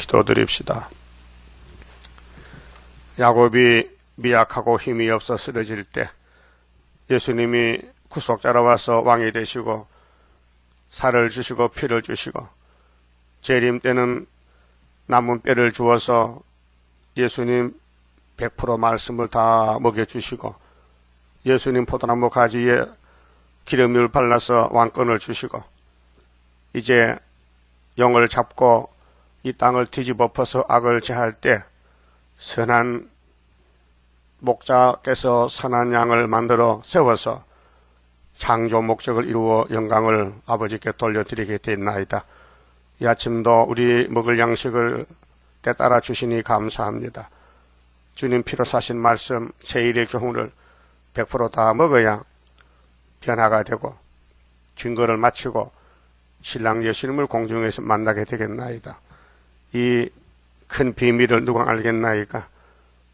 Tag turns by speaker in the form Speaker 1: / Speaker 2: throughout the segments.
Speaker 1: 기도드립시다. 야곱이 미약하고 힘이 없어 쓰러질 때 예수님이 구속자로 와서 왕이 되시고 살을 주시고 피를 주시고 재림 때는 남은 뼈를 주어서 예수님 100% 말씀을 다 먹여주시고 예수님 포도나무 가지에 기름을 발라서 왕권을 주시고 이제 영을 잡고 이 땅을 뒤집어 엎어서 악을 제할 때 선한 목자께서 선한 양을 만들어 세워서 창조 목적을 이루어 영광을 아버지께 돌려드리게 됐나이다. 이 아침도 우리 먹을 양식을 때따라 주시니 감사합니다. 주님 피로 사신 말씀 제1의 교훈을 100% 다 먹어야 변화가 되고 증거를 마치고 신랑 예수님을 공중에서 만나게 되겠나이다. 이 큰 비밀을 누가 알겠나이까?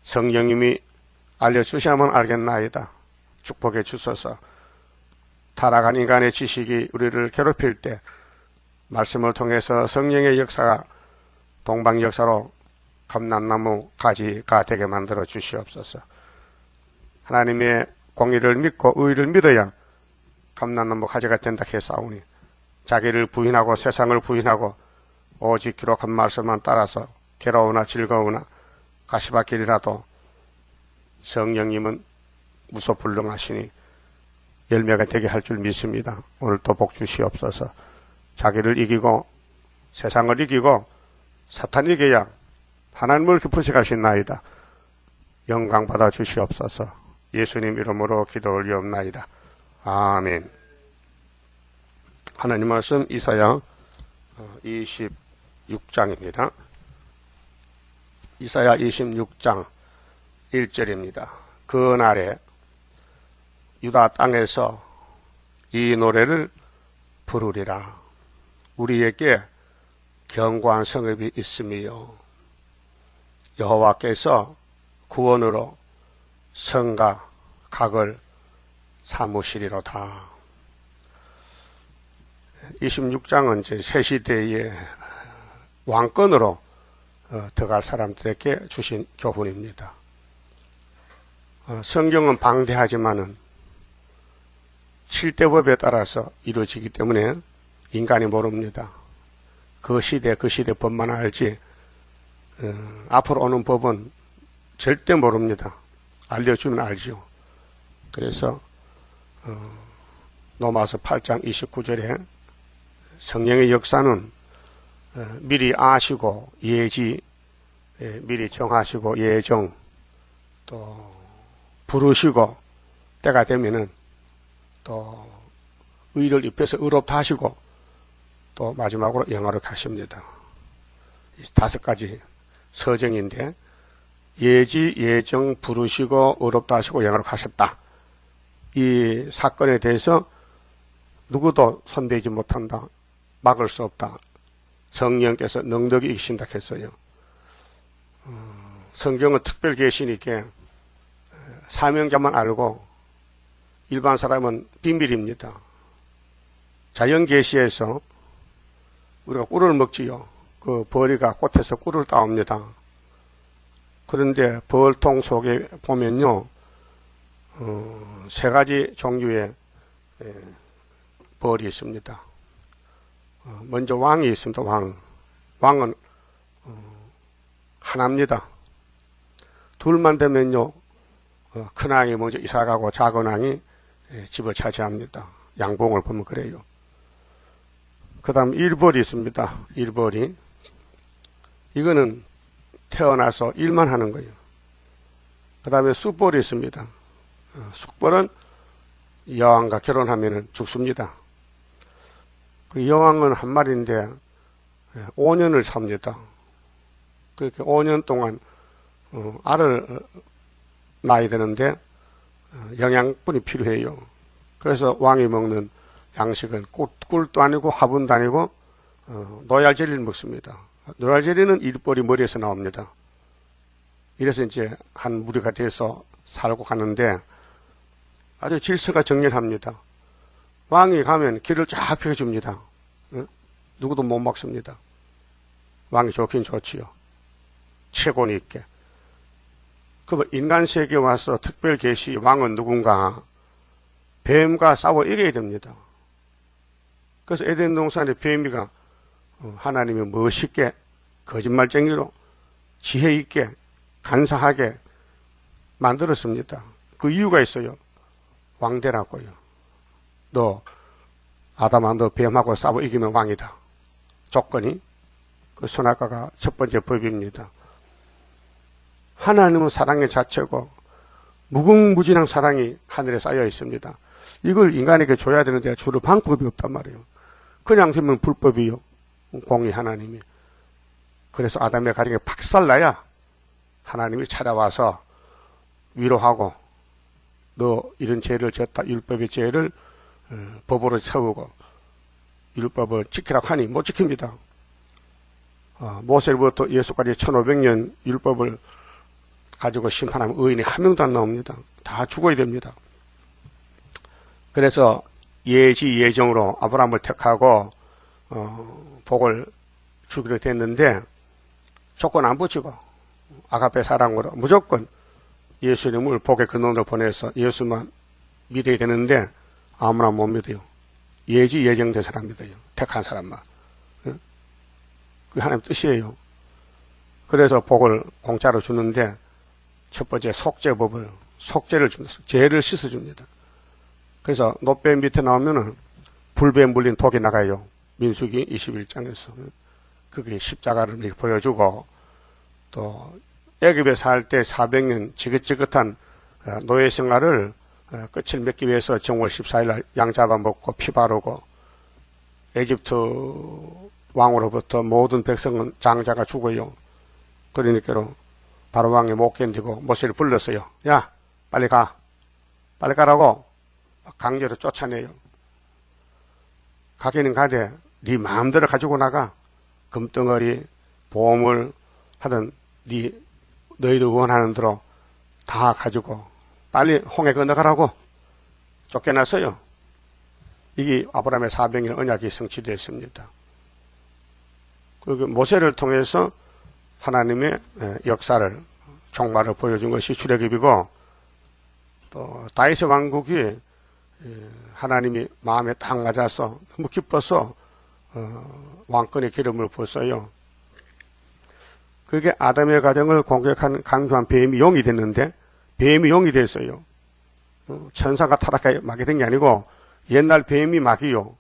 Speaker 1: 성령님이 알려주시면 알겠나이다. 축복해 주소서. 타락한 인간의 지식이 우리를 괴롭힐 때 말씀을 통해서 성령의 역사가 동방 역사로 감람나무 가지가 되게 만들어 주시옵소서. 하나님의 공의를 믿고 의를 믿어야 감람나무 가지가 된다 했사오니 자기를 부인하고 세상을 부인하고 오직 기록한 말씀만 따라서 괴로우나 즐거우나 가시밭길이라도 성령님은 무소불능하시니 열매가 되게 할 줄 믿습니다. 오늘도 복 주시옵소서. 자기를 이기고 세상을 이기고 사탄 이겨야 하나님을 기쁘시 가신나이다. 영광 받아 주시옵소서. 예수님 이름으로 기도 올리옵나이다. 아멘. 하나님 말씀 이사야 26장입니다. 이사야 26장 1절입니다. 그 날에 유다 땅에서 이 노래를 부르리라. 우리에게 견고한 성읍이 있으며 여호와께서 구원으로 성과 각을 삼으시리로다. 26장은 이제 새 시대의 왕권으로 들어갈 사람들에게 주신 교훈입니다. 성경은 방대하지만은 7대법에 따라서 이루어지기 때문에 인간이 모릅니다. 그 시대 법만 알지 앞으로 오는 법은 절대 모릅니다. 알려주면 알죠. 그래서 로마서 8장 29절에 성령의 역사는 미리 아시고 예지, 미리 정하시고 예정, 또 부르시고 때가 되면은 또 의를 입혀서 의롭다 하시고 또 마지막으로 영화로 가십니다. 5가지 서정인데 예지, 예정, 부르시고 의롭다 하시고 영화로 가셨다. 이 사건에 대해서 누구도 손대지 못한다. 막을 수 없다. 성령께서 넉넉히 이기신다 했어요. 성경은 특별 계시니까 사명자만 알고 일반 사람은 비밀입니다. 자연 계시에서 우리가 꿀을 먹지요. 그 벌이가 꽃에서 꿀을 따옵니다. 그런데 벌통 속에 보면요, 3가지 종류의 벌이 있습니다. 먼저 왕이 있습니다. 왕은 하나입니다. 둘만 되면요, 큰 왕이 먼저 이사가고 작은 왕이 집을 차지합니다. 양봉을 보면 그래요. 그 다음 일벌이 있습니다. 일벌이. 이거는 태어나서 일만 하는 거예요. 그 다음에 숫벌이 있습니다. 숫벌은 여왕과 결혼하면 죽습니다. 그 여왕은 한 마리인데 5년을 삽니다. 그렇게 5년 동안 알을 낳아야 되는데 영양분이 필요해요. 그래서 왕이 먹는 양식은 꿀도 아니고 화분도 아니고 노얄젤리를 먹습니다. 노얄젤리는 일벌이 머리에서 나옵니다. 이래서 이제 한 무리가 돼서 살고 가는데 아주 질서가 정렬합니다. 왕이 가면 길을 쫙 펴줍니다. 누구도 못 막습니다. 왕이 좋긴 좋지요. 체권이 있게. 그 인간 세계에 와서 특별 계시 왕은 누군가? 뱀과 싸워 이겨야 됩니다. 그래서 에덴 동산의 뱀이가 하나님이 멋있게 거짓말쟁이로 지혜 있게 간사하게 만들었습니다. 그 이유가 있어요. 왕대라고요. 너 아담아 너 뱀하고 싸워 이기면 왕이다. 조건이 그 선악과가 첫 번째 법입니다. 하나님은 사랑의 자체고 무궁무진한 사랑이 하늘에 쌓여 있습니다. 이걸 인간에게 줘야 되는데 주는 방법이 없단 말이에요. 그냥 되면 불법이요. 공의 하나님이. 그래서 아담의 가정에 박살나야 하나님이 찾아와서 위로하고 너 이런 죄를 졌다. 율법의 죄를 법으로 세우고 율법을 지키라고 하니 못 지킵니다. 모세부터 예수까지 1500년 율법을 가지고 심판하면 의인이 한 명도 안 나옵니다. 다 죽어야 됩니다. 그래서 예지 예정으로 아브라함을 택하고 복을 주기로 됐는데 조건 안 붙이고 아가페 사랑으로 무조건 예수님을 복의 근원으로 보내서 예수만 믿어야 되는데 아무나 못 믿어요. 예지 예정된 사람 믿어요. 택한 사람만. 그게 하나님 뜻이에요. 그래서 복을 공짜로 주는데 첫 번째 속죄법을 속죄를 줍니다. 죄를 씻어줍니다. 그래서 노뱀 밑에 나오면은 불뱀 물린 독이 나가요. 민수기 21장에서. 그게 십자가를 이렇게 보여주고 또 애굽에 살 때 400년 지긋지긋한 노예 생활을 끝을 맺기 위해서 정월 14일 날 양 잡아먹고 피 바르고 에집트 왕으로부터 모든 백성은 장자가 죽어요. 그러니까 바로 왕이 못 견디고 모세를 불렀어요. 야 빨리 가. 빨리 가라고 강제로 쫓아내요. 가기는 가되 네 마음대로 가지고 나가. 금덩어리 보물 하든 너희도 원하는 대로 다 가지고 빨리 홍해 건너가라고 쫓겨났어요. 이게 아브라함의 400년 언약이 성취됐습니다. 그 모세를 통해서 하나님의 역사를 종말을 보여준 것이 출애굽이고 또 다윗의 왕국이 하나님이 마음에 딱 맞아서 너무 기뻐서 왕권의 기름을 부었어요. 그게 아담의 가정을 공격한 강조한 뱀이 용이 됐는데 뱀이 용이 됐어요. 천사가 타락하게 된 게 아니고 옛날 뱀이 마귀요.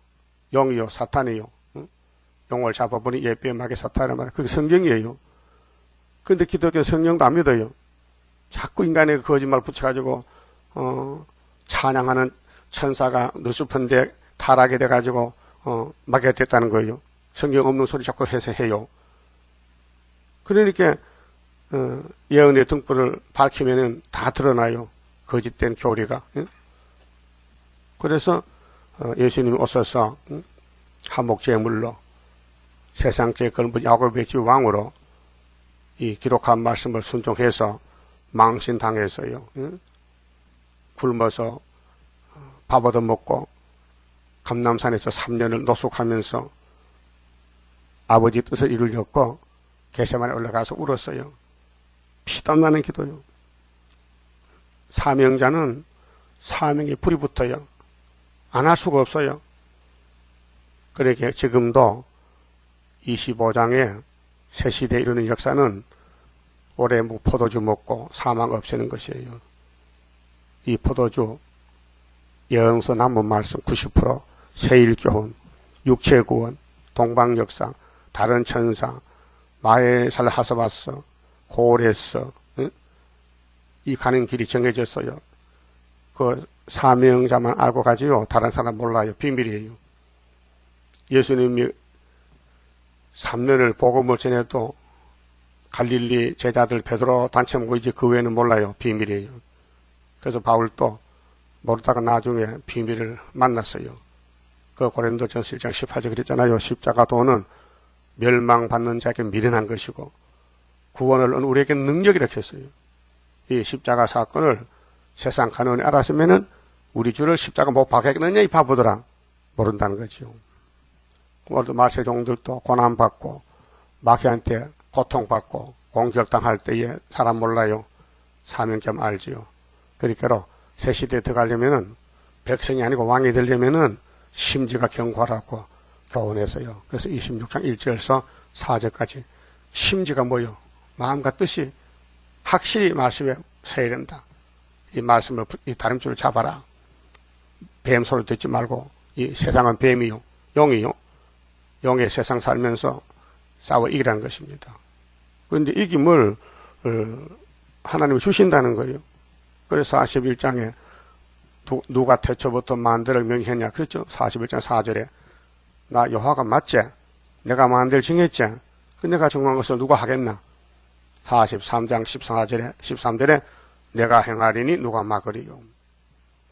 Speaker 1: 용이요. 사탄이요. 용을 잡아보니 옛뱀 마귀 사탄이란 말이에요. 그게 성경이에요. 근데 기독교 성경도 안 믿어요. 자꾸 인간에게 거짓말 붙여가지고 찬양하는 천사가 느슨데 타락이 돼가지고 마귀가 됐다는 거예요. 성경 없는 소리 자꾸 해서 해요. 그러니까 예언의 등불을 밝히면은 다 드러나요. 거짓된 교리가. 그래서 예수님이 오셔서 한목제물로 세상죄 걸은 야곱의 집 왕으로 이 기록한 말씀을 순종해서 망신당해서요. 굶어서 밥 얻어먹고 감남산에서 3년을 노숙하면서 아버지 뜻을 이루려고 게세마네 올라가서 울었어요. 피땀 나는 기도요. 사명자는 사명에 불이 붙어요. 안 할 수가 없어요. 그러게 지금도 25장에 새 시대에 이르는 역사는 올해 포도주 먹고 사망 없애는 것이에요. 이 포도주 영서 남은 말씀 90%, 세일교훈, 육체구원, 동방역사, 다른 천사, 마에살 하서바서, 고레서, 이 가는 길이 정해졌어요. 그 사명자만 알고 가지요. 다른 사람 몰라요. 비밀이에요. 예수님이 3년을 복음을 전해도 갈릴리 제자들 베드로 단체 모이지 그 외에는 몰라요. 비밀이에요. 그래서 바울도 모르다가 나중에 비밀을 만났어요. 그 고린도전서 1장 18절 그랬잖아요. 십자가 도는 멸망받는 자에게 미련한 것이고 구원을 얻는 우리에게 능력이라고 했어요. 이 십자가 사건을 세상 간원이 알았으면은 우리 주를 십자가 못 박겠느냐 이 바보들아 모른다는 거죠. 오늘도 말세종들도 고난받고 마귀한테 고통받고 공격당할 때에 사람 몰라요. 사명점 알지요. 그러니까 새 시대에 들어가려면은 백성이 아니고 왕이 되려면은 심지가 견고하라고 교훈했어요. 그래서 26장 1절에서 4절까지 심지가 뭐요? 마음과 뜻이 확실히 말씀에 서야 된다. 이 말씀을 이 다림줄을 잡아라. 뱀 소리 듣지 말고 이 세상은 뱀이요, 용이요. 용의 세상 살면서 싸워 이기라는 것입니다. 그런데 이김을 하나님이 주신다는 거예요. 그래서 41장에 누가 태초부터 만들을 명했냐 그렇죠? 41장 4절에 나 여호와가 맞지? 내가 만들 정했지? 그 내가 정한 것을 누가 하겠나? 43장 13절에 내가 행하리니 누가 막으리요.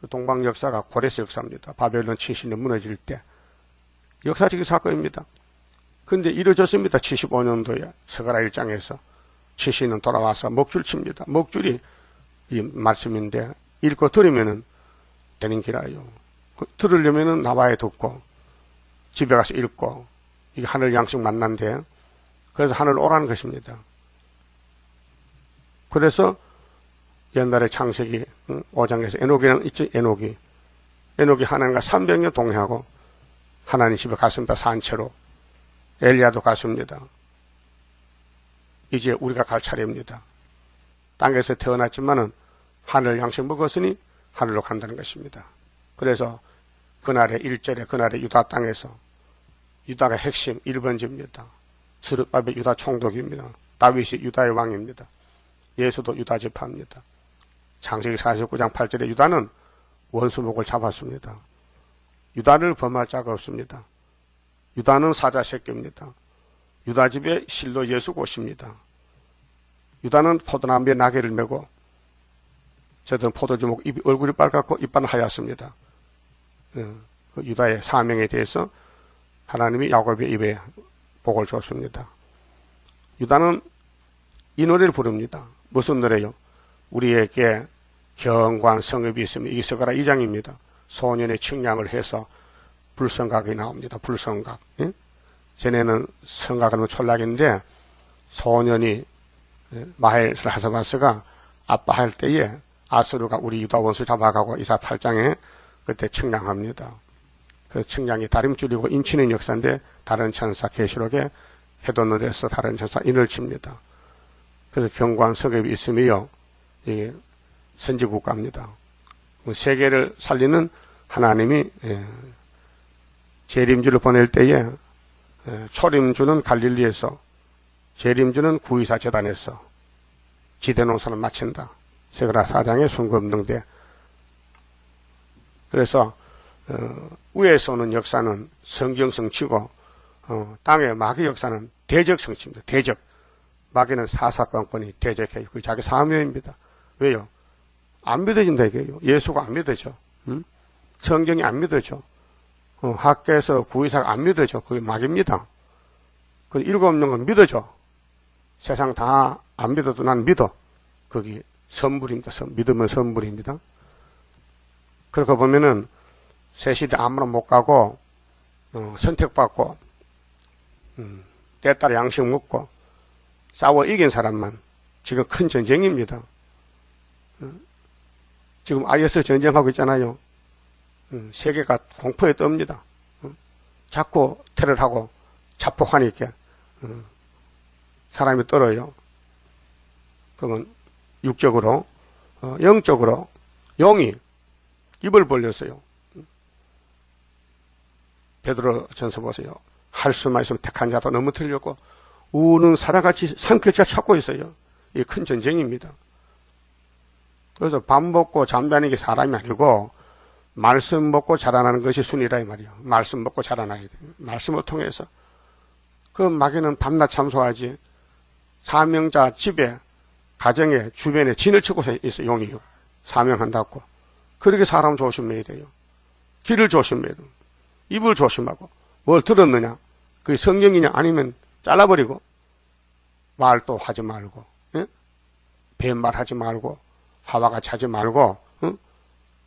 Speaker 1: 동방 역사가 고레스 역사입니다. 바벨론 70년 무너질 때 역사적인 사건입니다. 근데 이루어졌습니다. 75년도에 스가랴 1장에서 70년 돌아와서 먹줄 칩니다. 먹줄이 이 말씀인데 읽고 들으면은 되는 기라요. 들으려면은 나와야 듣고 집에 가서 읽고 이게 하늘 양식 만난데 그래서 하늘 오라는 것입니다. 그래서 옛날에 창세기 5장에서 에녹이는 있죠. 에녹이 하나님과 300년 동행하고 하나님 집에 갔습니다. 산채로. 엘리야도 갔습니다. 이제 우리가 갈 차례입니다. 땅에서 태어났지만은 하늘 양식 먹었으니 하늘로 간다는 것입니다. 그래서 그날의 1절에 그날의 유다 땅에서 유다가 핵심 1번지입니다. 스룹바벨 유다 총독입니다. 다윗이 유다의 왕입니다. 예수도 유다 지파입니다. 창세기 49장 8절에 유다는 원수목을 잡았습니다. 유다를 범할 자가 없습니다. 유다는 사자 새끼입니다. 유다 집에 실로 예수 고십니다. 유다는 포도나무에 나귀를 메고 저들은 포도주먹 얼굴이 빨갛고 이빨은 하얗습니다. 그 유다의 사명에 대해서 하나님이 야곱의 입에 복을 줬습니다. 유다는 이 노래를 부릅니다. 무슨 노래요? 우리에게 경관 성읍이 있으면 이게 스가랴 2장입니다. 소년의 측량을 해서 불성각이 나옵니다. 불성각. 예? 전에는 성각은 촌락인데 소년이 마헬 하사바스가 아빠 할 때에 아수르가 우리 유다 원수 잡아가고 이사 8장에 그때 측량합니다. 그 측량이 다림줄이고 인치는 역사인데 다른 천사 계시록에 해돋는데서 다른 천사 인을 칩니다. 그래서 경관 성읍이 있으며 이게 선지국가입니다. 세계를 살리는 하나님이 재림주를 보낼 때에 초림주는 갈릴리에서 재림주는 구이사 재단에서 지대농사를 마친다. 스가랴 4장의 순금등대. 그래서 위에서 오는 역사는 성경성치고 땅의 마귀 역사는 대적성치입니다. 대적. 마귀는 사사건건이 대적해요. 그게 자기 사명입니다. 왜요? 안 믿어진다 이게요. 예수가 안 믿어져. 응? 성경이 안 믿어져. 학교에서 구의사가 안 믿어져. 그게 마귀입니다. 그 7명은 믿어져. 세상 다 안 믿어도 난 믿어. 그게 선물입니다. 믿으면 선물입니다. 그렇게 보면은 새시대 아무나 못 가고 선택받고 때 따라 양식 먹고 싸워 이긴 사람만 지금 큰 전쟁입니다. 지금 IS 전쟁하고 있잖아요. 세계가 공포에 떱니다. 자꾸 테러를 하고 자폭하니까 사람이 떨어요. 그러면 육적으로 영적으로 용이 입을 벌렸어요. 베드로 전서 보세요. 할 수만 있으면 택한 자도 너무 틀렸고 우는 사자같이 삼킬자 찾고 있어요. 이게 큰 전쟁입니다. 그래서 밥 먹고 잠자는 게 사람이 아니고 말씀 먹고 자라나는 것이 순이라 이 말이에요. 말씀 먹고 자라나야 돼요. 말씀을 통해서. 그 마귀는 밤낮 참소하지. 사명자 집에 가정에 주변에 진을 치고 있어요. 용이요. 사명한다고. 그렇게 사람 조심해야 돼요. 길을 조심해야 돼요. 입을 조심하고. 뭘 들었느냐? 그게 성경이냐 아니면 잘라버리고 말도 하지 말고 예? 뱀말 하지 말고 하와같이 하지 말고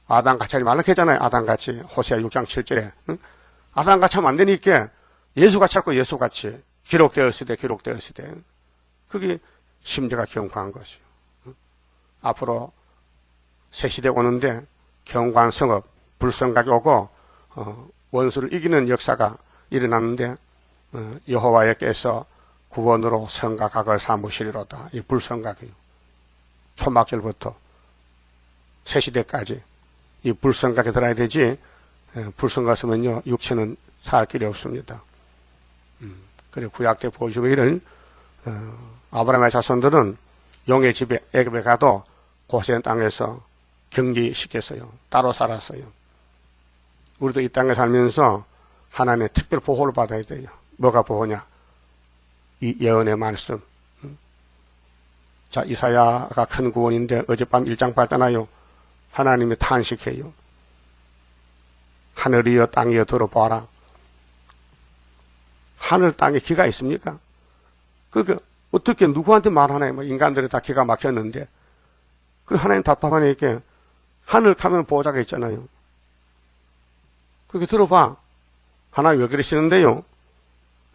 Speaker 1: 아담같이 하지 말라고 했잖아요. 아담같이 호세아 6장 7절에 아담같이 하면 안 되니까 예수같이 할 거 예수같이 기록되었으되. 그게 심지가 경고한 것이요. 앞으로 새 시대 오는데 경고한 성업, 불성각이 오고 원수를 이기는 역사가 일어났는데 여호와께서 구원으로 성과 각을 삼으시리로다. 이 불성각이요. 초막절부터 새 시대까지 이 불성각에 들어야 되지. 불성각이면요 육체는 살 길이 없습니다. 그리고 구약 때 보여주기를 아브라함의 자손들은 용의 집에 애굽에 가도 고센 땅에서 격리시켰어요. 따로 살았어요. 우리도 이 땅에 살면서 하나님의 특별 보호를 받아야 돼요. 뭐가 보호냐? 이 예언의 말씀. 자, 이사야가 큰 구원인데 어젯밤 1장 봤잖아요. 하나님이 탄식해요. 하늘이여 땅이여 들어보아라. 하늘 땅에 기가 있습니까? 그게 어떻게 누구한테 말하나요? 뭐 인간들이 다 기가 막혔는데 그 하나님 답답하니까 하늘 가면 보호자가 있잖아요. 그게 들어봐. 하나님 왜 그러시는데요?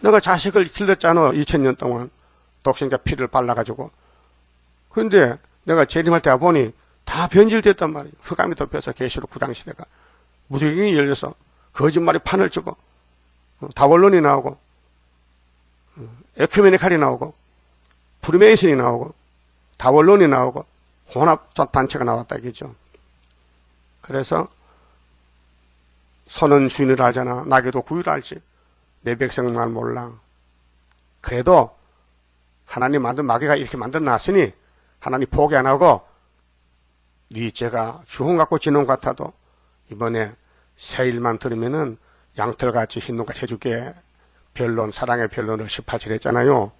Speaker 1: 내가 자식을 길렀잖아. 2000년 동안 독생자 피를 발라가지고. 그런데 내가 재림할 때 보니 다 변질됐단 말이에요. 흑암이 덮여서 계시록 9장 시대가 무지경이 열려서 거짓말이 판을 치고 다원론이 나오고 에큐메니칼이 나오고 프리메이슨이 나오고 다원론이 나오고 혼합 단체가 나왔다 이거죠. 그래서 소는 주인을 알잖아. 나귀도 구유를 알지. 내 백성만 몰라. 그래도 하나님 만든 마귀가 이렇게 만들어놨으니 하나님 포기 안 하고 네 죄가 주홍 같고 진홍 같아도 이번에 새 일만 들으면은 양털같이 흰눈같이 해줄게. 변론, 사랑의 변론을 18절 했잖아요.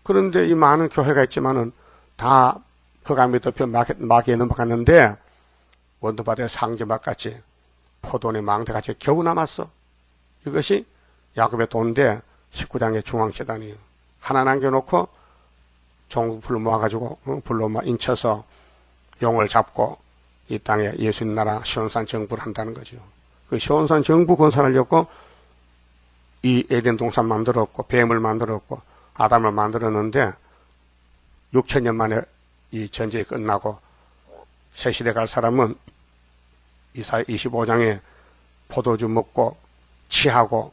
Speaker 1: 그런데 이 많은 교회가 있지만은 다 흑암이 덮여 마귀에 넘어갔는데 원두밭의 상점밭같이 포도원의 망대같이 겨우 남았어. 이것이 야곱의 돈인데 19장의 중앙재단이에요. 하나 남겨놓고 종 불러 모아가지고 불러 인쳐서 용을 잡고 이 땅에 예수님 나라 시온산 정부를 한다는 거죠. 그 시온산 정부 건설하려고 이 에덴 동산 만들었고 뱀을 만들었고 아담을 만들었는데 6000년 만에 이 전쟁이 끝나고 새 시대 갈 사람은 이사야 25장에 포도주 먹고 취하고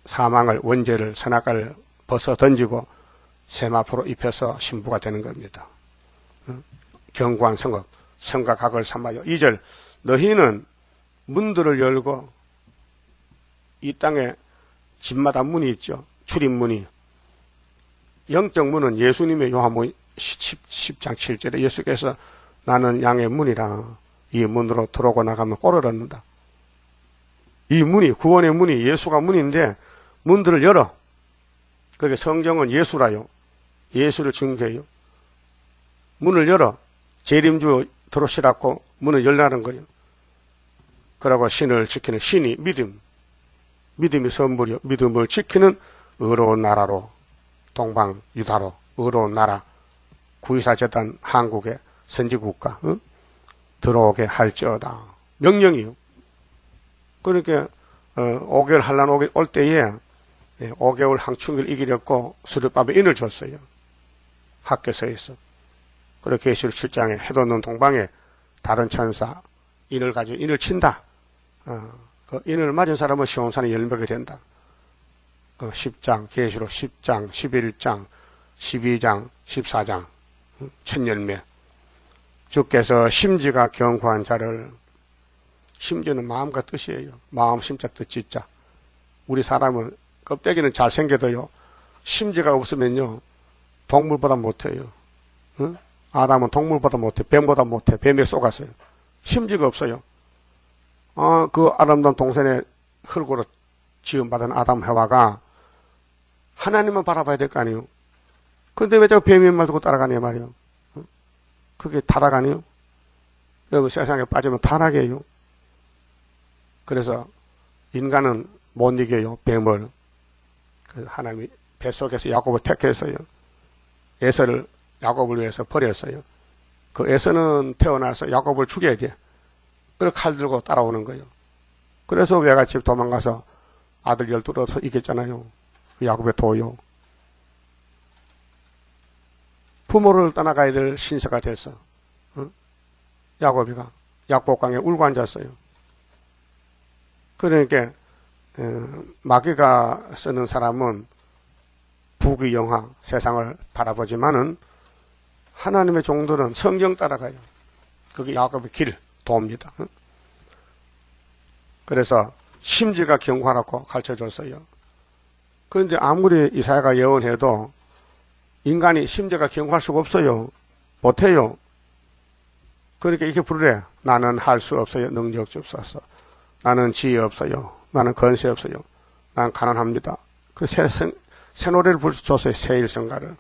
Speaker 1: 사망을 원죄를 선악과를 벗어 던지고 세마포로 입혀서 신부가 되는 겁니다. 견고한 성읍 성과 각을 삼아요. 2절 너희는 문들을 열고 이 땅에 집마다 문이 있죠. 출입문이. 영적 문은 예수님의 요한복음 10장 7절에 예수께서 나는 양의 문이라 이 문으로 들어오고 나가면 꼴을 얻는다. 이 문이 구원의 문이 예수가 문인데 문들을 열어. 그게 성경은 예수라요. 예수를 증거해요. 문을 열어. 재림주 들어오시라고 문을 열라는 거예요. 그러고 신을 지키는 신이 믿음이 선물이요. 믿음을 지키는 의로운 나라로 동방 유다로 의로운 나라 구이사재단 한국의 선지국가 들어오게 할지어다. 명령이요. 그러니까 5개월 한란 올 때에 5개월 항충기를 이기려고 수르밥에 인을 줬어요. 학교서에서. 그리고 계시록 7장에 해돋 없는 동방에 다른 천사 인을 가지고 인을 친다. 그 인을 맞은 사람은 시온산에 열매가 된다. 10장, 계시록 10장, 11장, 12장, 14장, 첫 열매. 주께서 심지가 견고한 자를, 심지는 마음과 뜻이에요. 마음, 심자, 뜻, 지자. 우리 사람은 껍데기는 잘생겨도요, 심지가 없으면요, 동물보다 못해요. 응? 아담은 동물보다 못해. 뱀보다 못해. 뱀에 쏘갔어요. 심지가 없어요. 그 아름다운 동산의 흙으로 지음받은 아담 해와가 하나님만 바라봐야 될 거 아니에요. 그런데 왜 자꾸 뱀의 말 듣고 따라가냐 말이에요. 그게 타락아니에요. 여러분 세상에 빠지면 타락이에요. 그래서 인간은 못 이겨요. 뱀을. 하나님이 뱃속에서 야곱을 택했어요. 에서를 야곱을 위해서 버렸어요. 그 에서는 태어나서 야곱을 죽여야 돼. 그래서 칼 들고 따라오는 거예요. 그래서 외갓집 도망가서 아들 12를 얻어서 이겼잖아요. 그 야곱의 도요. 부모를 떠나가야 될 신세가 됐어. 야곱이가 약복강에 울고 앉았어요. 그러니까 마귀가 쓰는 사람은 부귀영화 세상을 바라보지만은 하나님의 종들은 성경 따라가요. 그게 야곱의 길, 도입니다. 그래서 심지가 경고하라고 가르쳐줬어요. 그런데 아무리 이사야가 예언해도 인간이 심지가 경고할 수가 없어요. 못해요. 그러니까 이렇게 부르래. 나는 할 수 없어요. 능력이 없어서. 나는 지혜 없어요. 나는 건세 없어요. 나는 가난합니다. 그 새 노래를 줬어요. 새 일성가를.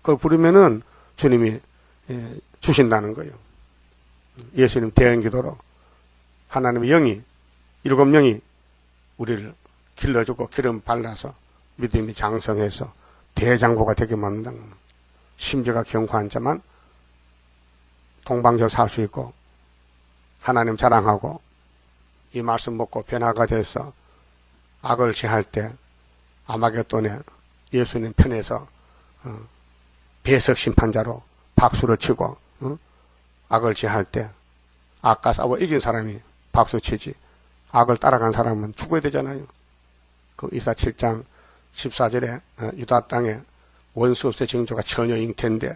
Speaker 1: 그걸 부르면은 주님이 주신다는 거예요. 예수님 대형 기도로 하나님의 영이 7명이 우리를 길러주고 기름 발라서 믿음이 장성해서 대장부가 되게 만든다는 거예요. 심지가 경고한 자만 동방절 살 수 있고 하나님 자랑하고 이 말씀 먹고 변화가 돼서 악을 제할 때 아마겟돈에 예수님 편에서 배석 심판자로 박수를 치고 악을 제할 때 악과 싸워 이긴 사람이 박수 치지 악을 따라간 사람은 죽어야 되잖아요. 그 이사 7장 14절에 유다 땅에 원수 없의 징조가 전혀 잉태인데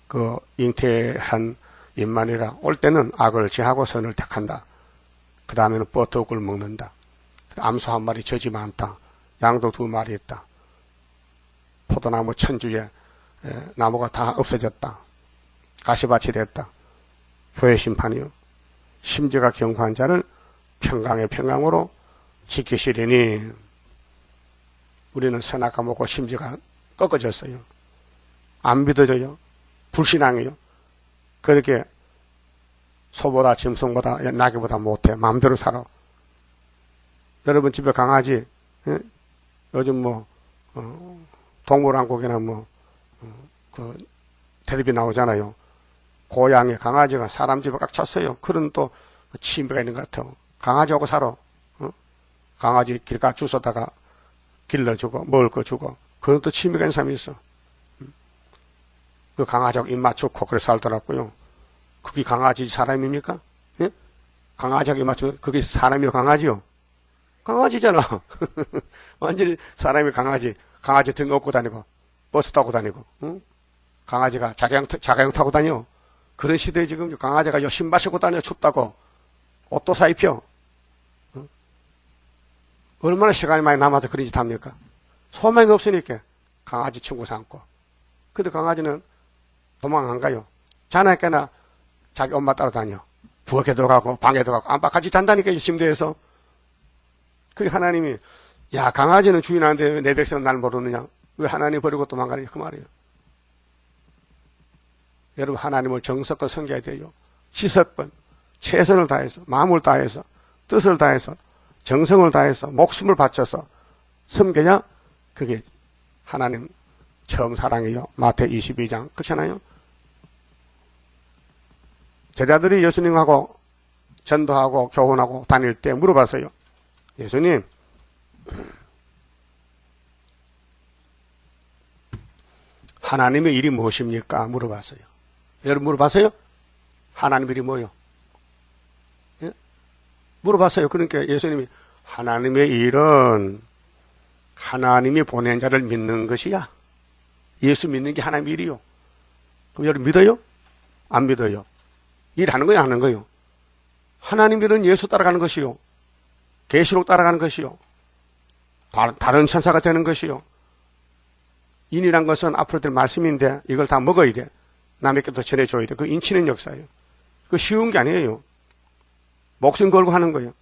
Speaker 1: 그 잉태한 인만이라 올 때는 악을 제하고 선을 택한다. 그 다음에는 뻐떡을 먹는다. 암소 한 마리 젖이 많다. 양도 2마리 있다. 포도나무 천주에 나무가 다 없어졌다. 가시밭이 됐다. 교회 심판이요. 심지가 경고한 자를 평강의 평강으로 지키시리니 우리는 선악과 먹고 심지가 꺾어졌어요. 안 믿어져요. 불신앙이요. 그렇게 소보다 짐승보다 나귀보다 못해. 마음대로 살아. 여러분 집에 강아지 요즘 동물왕국이나 그 텔레비 나오잖아요. 고양이 강아지가 사람 집에 꽉 찼어요. 그런 또 취미가 있는 것 같아요. 강아지하고 살아. 강아지 길가 주워다가 길러주고 먹을 거 주고 그런 또 취미가 있는 사람이 있어. 그 강아지하고 입 맞추고 그래 살더라고요. 그게 강아지 사람입니까? 예? 강아지하고 입 맞추면 그게 사람이요 강아지요? 강아지잖아. 완전히 사람이 강아지 등 업고 다니고 버스 타고 다니고 강아지가 자가용 타고 다녀. 그런 시대에 지금 강아지가 신발 신고 다녀 춥다고 옷도 사 입혀. 얼마나 시간이 많이 남아서 그런 짓 합니까? 소망이 없으니까 강아지 친구 삼고. 근데 강아지는 도망 안 가요. 자나깨나 자기 엄마 따라다녀. 부엌에도 가고 방에도 가고 안팎같이 단다니까 침대에서. 그게 하나님이 야 강아지는 주인한테 왜 내 백성 날 모르느냐. 왜 하나님 버리고 도망가느냐 그 말이에요. 여러분 하나님을 정석껏 섬겨야 돼요. 지석껏 최선을 다해서 마음을 다해서 뜻을 다해서 정성을 다해서 목숨을 바쳐서 섬겨야 그게 하나님 처음 사랑이요. 마태 22장 그렇잖아요. 제자들이 예수님하고 전도하고 교훈하고 다닐 때 물어봤어요. 예수님 하나님의 일이 무엇입니까? 물어봤어요. 여러분 물어봤어요? 하나님의 일이 뭐요? 예? 물어봤어요. 그러니까 예수님이 하나님의 일은 하나님이 보낸 자를 믿는 것이야. 예수 믿는 게 하나님의 일이요. 그럼 여러분 믿어요? 안 믿어요? 일하는 거요? 안 하는 거요? 하나님 일은 예수 따라가는 것이요. 계시록 따라가는 것이요. 다른 천사가 되는 것이요. 인이란 것은 앞으로 될 말씀인데 이걸 다 먹어야 돼. 남에게도 전해줘야 돼. 그 인치는 역사예요. 그 쉬운 게 아니에요. 목숨 걸고 하는 거예요.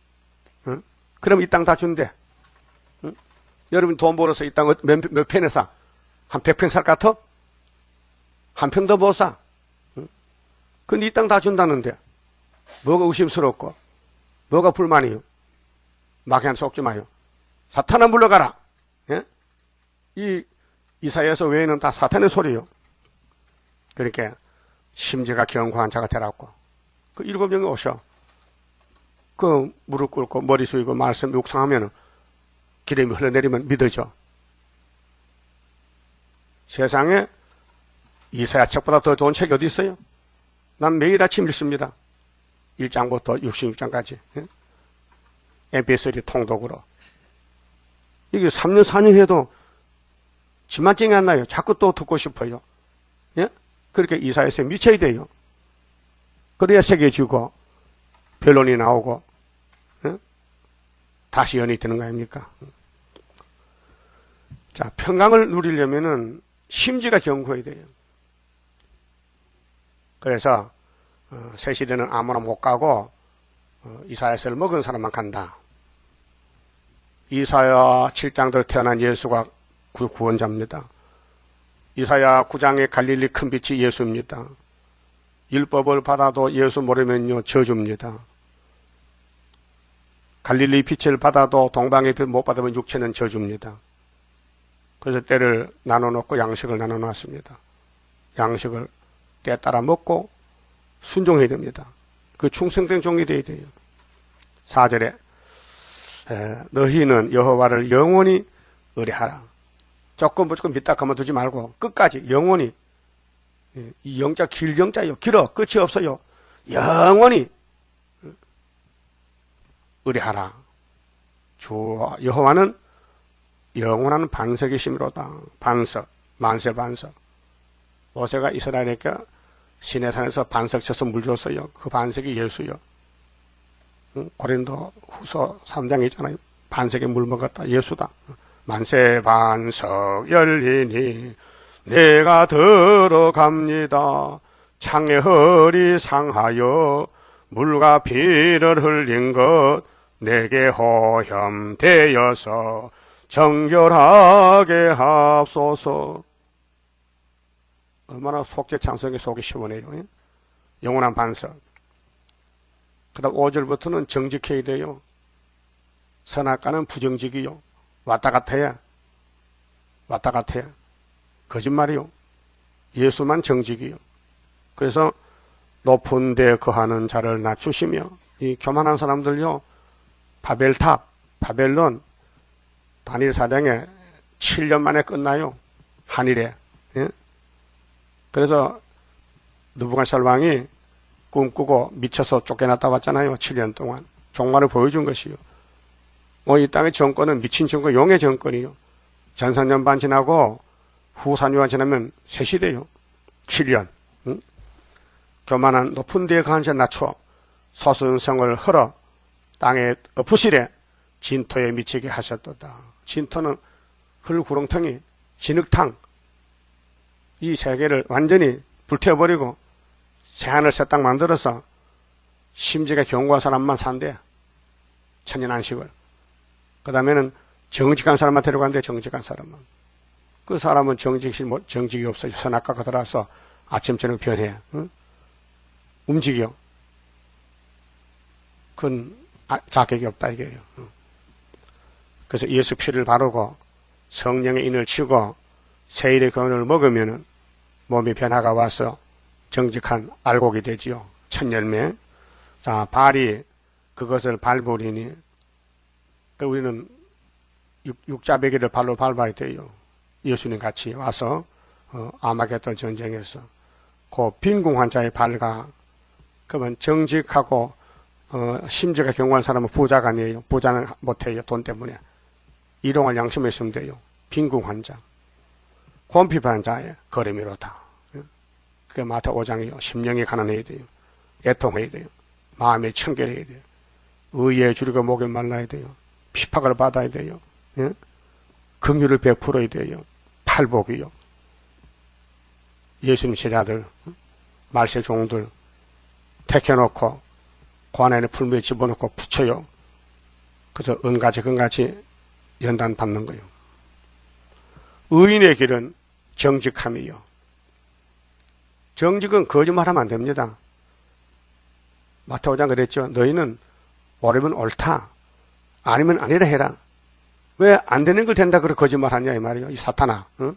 Speaker 1: 응? 그럼 이 땅 다 준대. 응? 여러분 돈 벌어서 이 땅 몇 평에 사? 한 100평 살 것 같아? 한 평도 못 사. 응? 근데 이 땅 다 준다는데 뭐가 의심스럽고 뭐가 불만이요? 마귀한 속지 마요. 사탄아 물러가라. 예? 이 이사야서 외에는 다 사탄의 소리요. 그렇게 심지가 견고한 자가 되라고. 그 7명이 오셔. 그 무릎 꿇고 머리 숙이고 말씀 묵상하면 기름이 흘러내리면 믿어져. 세상에 이사야 책보다 더 좋은 책이 어디 있어요? 난 매일 아침 읽습니다. 1장부터 66장까지. MP3 통독으로. 이게 3년, 4년 해도 지만증이 안 나요. 자꾸 또 듣고 싶어요. 예? 그렇게 이사야서에 미쳐야 돼요. 그래야 새겨지고, 변론이 나오고, 예? 다시 연이 되는 거 아닙니까? 자, 평강을 누리려면은 심지가 견고해야 돼요. 그래서 새 시대는 아무나 못 가고 이사야서를 먹은 사람만 간다. 이사야 7장대로 태어난 예수가 구원자입니다. 이사야 9장의 갈릴리 큰 빛이 예수입니다. 율법을 받아도 예수 모르면요 저주입니다. 갈릴리 빛을 받아도 동방의 빛 못 받으면 육체는 저주입니다. 그래서 때를 나눠놓고 양식을 나눠놨습니다. 양식을 때 따라 먹고 순종해야 됩니다. 그 충성된 종이 되어야 돼요. 4절에 너희는 여호와를 영원히 의뢰하라. 조금 무조건 믿다 그만두지 말고 끝까지 영원히, 이 영자 길 영자요. 길어 끝이 없어요. 영원히 의뢰하라. 주 여호와는 영원한 반석이심이로다. 반석, 만세 반석. 모세가 이스라엘에게 시내산에서 반석 쳐서 물 줬어요. 그 반석이 예수요. 고린도 후서 3장에 있잖아요. 반석에 물 먹었다. 예수다. 만세 반석 열리니 내가 들어갑니다. 창의 허리 상하여 물과 피를 흘린 것 내게 호염되어서 정결하게 합소서. 얼마나 속죄 찬송이 속이 시원해요. 영원한 반석. 그 다음 5절부터는 정직해야 돼요. 선악과는 부정직이요. 왔다 갔아야. 왔다 갔아야. 거짓말이요. 예수만 정직이요. 그래서 높은 데 거하는 자를 낮추시며, 이 교만한 사람들요, 바벨탑, 바벨론, 다니엘 사령에 7년 만에 끝나요. 한일에. 예? 그래서 느부갓네살 왕이 꿈꾸고 미쳐서 쫓겨났다 왔잖아요. 7년 동안. 종말을 보여준 것이요. 이 땅의 정권은 미친 정권, 용의 정권이요. 전산년 반 지나고 후산유한 지나면 새 시대요. 7년. 응? 교만한 높은 데에 거한 자 낮춰 소순성을 헐어 땅에 엎으시래 진토에 미치게 하셨도다. 진토는 흙구렁텅이, 진흙탕, 이 세계를 완전히 불태워버리고 새하늘 새 땅 만들어서 심지가 견고한 사람만 산대. 천연안식을. 그 다음에는 정직한 사람만 데려간대. 정직한 사람만. 그 사람은 정직이 없어요. 선악과가 들어와서 아침 저녁 변해. 응? 움직여. 그건 자격이 없다 이게요. 그래서 예수 피를 바르고 성령의 인을 치고 세일의 교훈을 먹으면 몸의 변화가 와서 정직한 알곡이 되지요. 첫 열매. 자, 발이 그것을 밟으리니, 우리는 육자배기를 발로 밟아야 돼요. 예수님 같이 와서 아마겟돈 전쟁에서 그 빈궁 환자의 발가, 그러면 정직하고 심지가 견고한 사람은 부자가 아니에요. 부자는 못해요. 돈 때문에. 일용할 양심이 있으면 돼요. 빈궁 환자. 곤핍한 자의 걸음이로다. 그게 마태 5장이요. 심령이 가난해야 돼요. 애통해야 돼요. 마음이 청결해야 돼요. 의에 줄이고 목에 말라야 돼요. 핍박을 받아야 돼요. 예? 긍휼을 베풀어야 돼요. 팔복이요. 예수님 제자들, 말세 종들 택해놓고 관에는 풀무에 집어넣고 붙여요. 그래서 은가지 금가지 연단 받는 거예요. 의인의 길은 정직함이요. 정직은 거짓말하면 안 됩니다. 마태 5장 그랬죠. 너희는 옳으면 옳다. 아니면 아니라 해라. 왜 안 되는 걸 된다 그래 거짓말하냐 이 말이에요. 이 사탄아. 응?